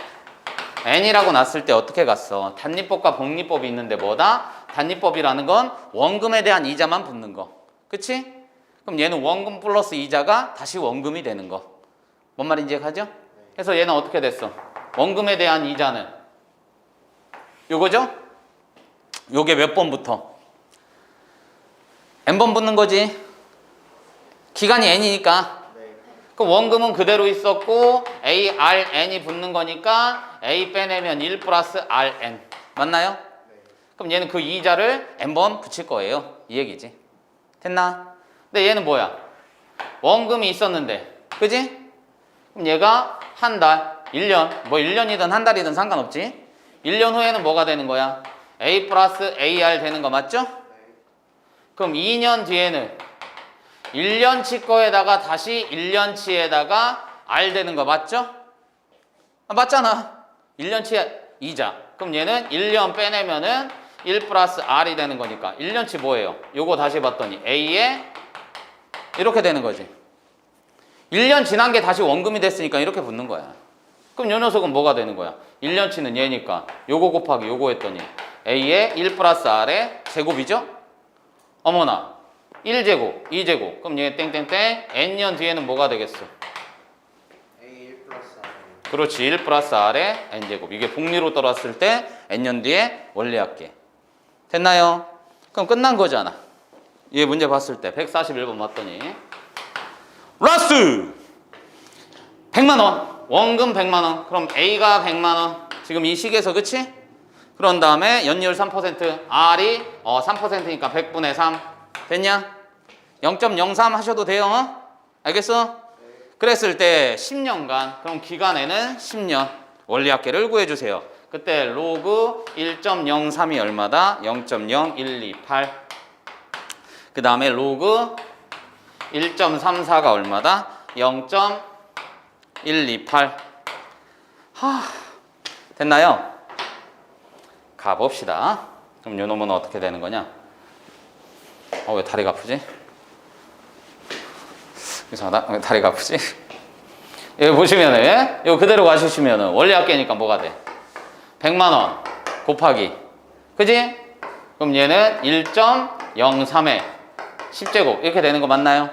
N이라고 놨을 때 어떻게 갔어? 단리법과 복리법이 있는데 뭐다? 단리법이라는 건 원금에 대한 이자만 붙는 거. 그치? 그럼 얘는 원금 플러스 이자가 다시 원금이 되는 거. 뭔 말인지 가죠? 그래서 얘는 어떻게 됐어? 원금에 대한 이자는 요거죠? 요게 몇 번부터? N번 붙는 거지. 기간이 N이니까. 그럼 원금은 그대로 있었고 A, R, N이 붙는 거니까 A 빼내면 1 플러스 RN. 맞나요? 그럼 얘는 그 이자를 N번 붙일 거예요. 이 얘기지. 됐나? 근데 얘는 뭐야? 원금이 있었는데. 그지? 그럼 얘가 한 달, 1년, 뭐 1년이든 한 달이든 상관없지? 1년 후에는 뭐가 되는 거야? A 플러스 AR 되는 거 맞죠? 그럼 2년 뒤에는 1년치 거에다가 다시 1년치에다가 R 되는 거 맞죠? 맞잖아. 1년치 이자. 그럼 얘는 1년 빼내면은 1 플러스 R이 되는 거니까 1년치 뭐예요? 요거 다시 봤더니 A에 이렇게 되는 거지. 1년 지난 게 다시 원금이 됐으니까 이렇게 붙는 거야. 그럼 요 녀석은 뭐가 되는 거야? 1년치는 얘니까 요거 곱하기 요거 했더니 A에 1 플러스 R의 제곱이죠? 어머나 1제곱, 2제곱. 그럼 얘 땡땡땡 N년 뒤에는 뭐가 되겠어? A 1 플러스 R. 그렇지. 1 플러스 R의 N제곱. 이게 복리로 떨었을 때 N년 뒤에 원리할게. 됐나요? 그럼 끝난 거잖아. 얘 문제 봤을 때 141번 맞더니 라스트 100만 원. 원금 100만 원. 그럼 A가 100만 원. 지금 이 식에서 그치? 그런 다음에 연이율 3%, R이 3%니까 100분의 3. 됐냐? 0.03 하셔도 돼요. 어? 알겠어? 그랬을 때 10년간, 그럼 기간에는 10년 원리합계를 구해주세요. 그때 로그 1.03이 얼마다? 0.0128. 그 다음에 로그 1.34가 얼마다? 0.128. 됐나요? 가봅시다. 그럼 요 놈은 어떻게 되는 거냐? 왜 다리가 아프지? 이상하다. 왜 다리가 아프지? 여기 보시면은, 이거 그대로 가시면은 원리합계니까 뭐가 돼? 100만 원 곱하기. 그지? 그럼 얘는 1.03에 10제곱. 이렇게 되는 거 맞나요?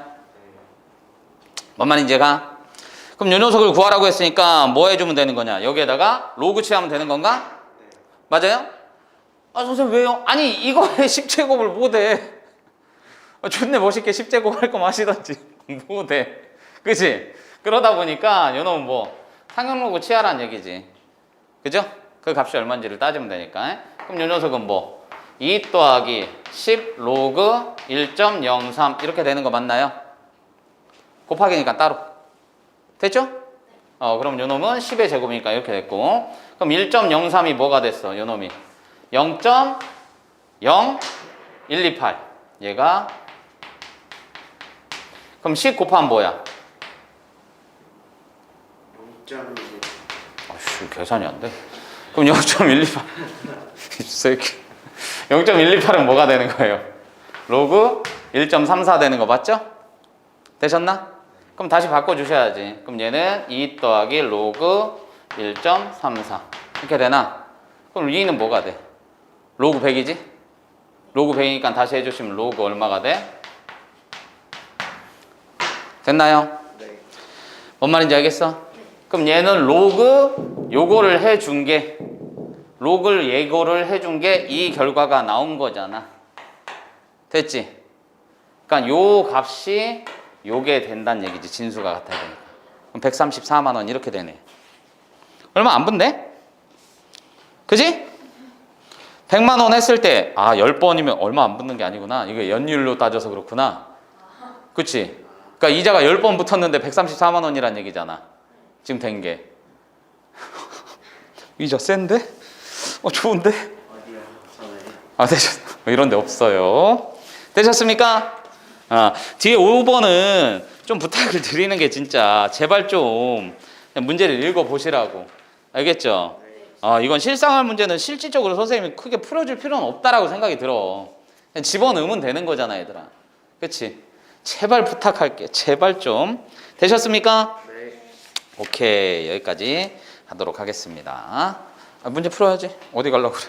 뭔 말인지 가? 그럼 요 녀석을 구하라고 했으니까 뭐 해주면 되는 거냐? 여기에다가 로그 취하면 되는 건가? 맞아요? 선생님 왜요? 아니 이거에 10제곱을 못해. 존내 멋있게 10제곱 할 거면 하시던지. 못해. 그치? 그러다 보니까 요 놈은 뭐 상형로그 취하라는 얘기지. 그죠? 그 값이 얼마인지를 따지면 되니까. 그럼 요 녀석은 뭐 2 더하기 10 로그 1.03 이렇게 되는 거 맞나요? 곱하기니까 따로. 됐죠? 그럼 요 놈은 10의 제곱이니까 이렇게 됐고. 그럼 1.03이 뭐가 됐어? 요 놈이 0.0128. 얘가 그럼 10 곱하면 뭐야? 0.1. 아씨 계산이 안 돼. 그럼 0.128. 이 새끼. 0.128은 뭐가 되는 거예요? 로그 1.34 되는 거 맞죠? 되셨나? 그럼 다시 바꿔주셔야지. 그럼 얘는 2 더하기 로그 1.34 이렇게 되나? 그럼 2는 뭐가 돼? 로그 100이지? 로그 100이니까 다시 해주시면 로그 얼마가 돼? 됐나요? 네. 뭔 말인지 알겠어? 그럼 얘는 로그 요거를 해준 게 로그를 예고를 해준 게 이 결과가 나온 거잖아. 됐지? 그러니까 요 값이 요게 된다는 얘기지. 진수가 같아야 되니까. 그럼 134만 원 이렇게 되네. 얼마 안 붙네? 그지? 100만 원 했을 때 10번이면 얼마 안 붙는 게 아니구나. 이게 연율로 따져서 그렇구나. 그치? 그러니까 이자가 10번 붙었는데 134만 원이란 얘기잖아. 지금 된 게. 이자 센데? 좋은데? 어디요? 저는 되셨. 이런 데 없어요. 되셨습니까? 뒤에 5번은 좀 부탁을 드리는 게 진짜 제발 좀 그냥 문제를 읽어보시라고. 알겠죠? 이건 실상할 문제는 실질적으로 선생님이 크게 풀어줄 필요는 없다라고 생각이 들어. 그냥 집어넣으면 되는 거잖아, 얘들아. 그치? 제발 부탁할게. 제발 좀. 되셨습니까? 네. 오케이. 여기까지 하도록 하겠습니다. 문제 풀어야지. 어디 가려고 그래?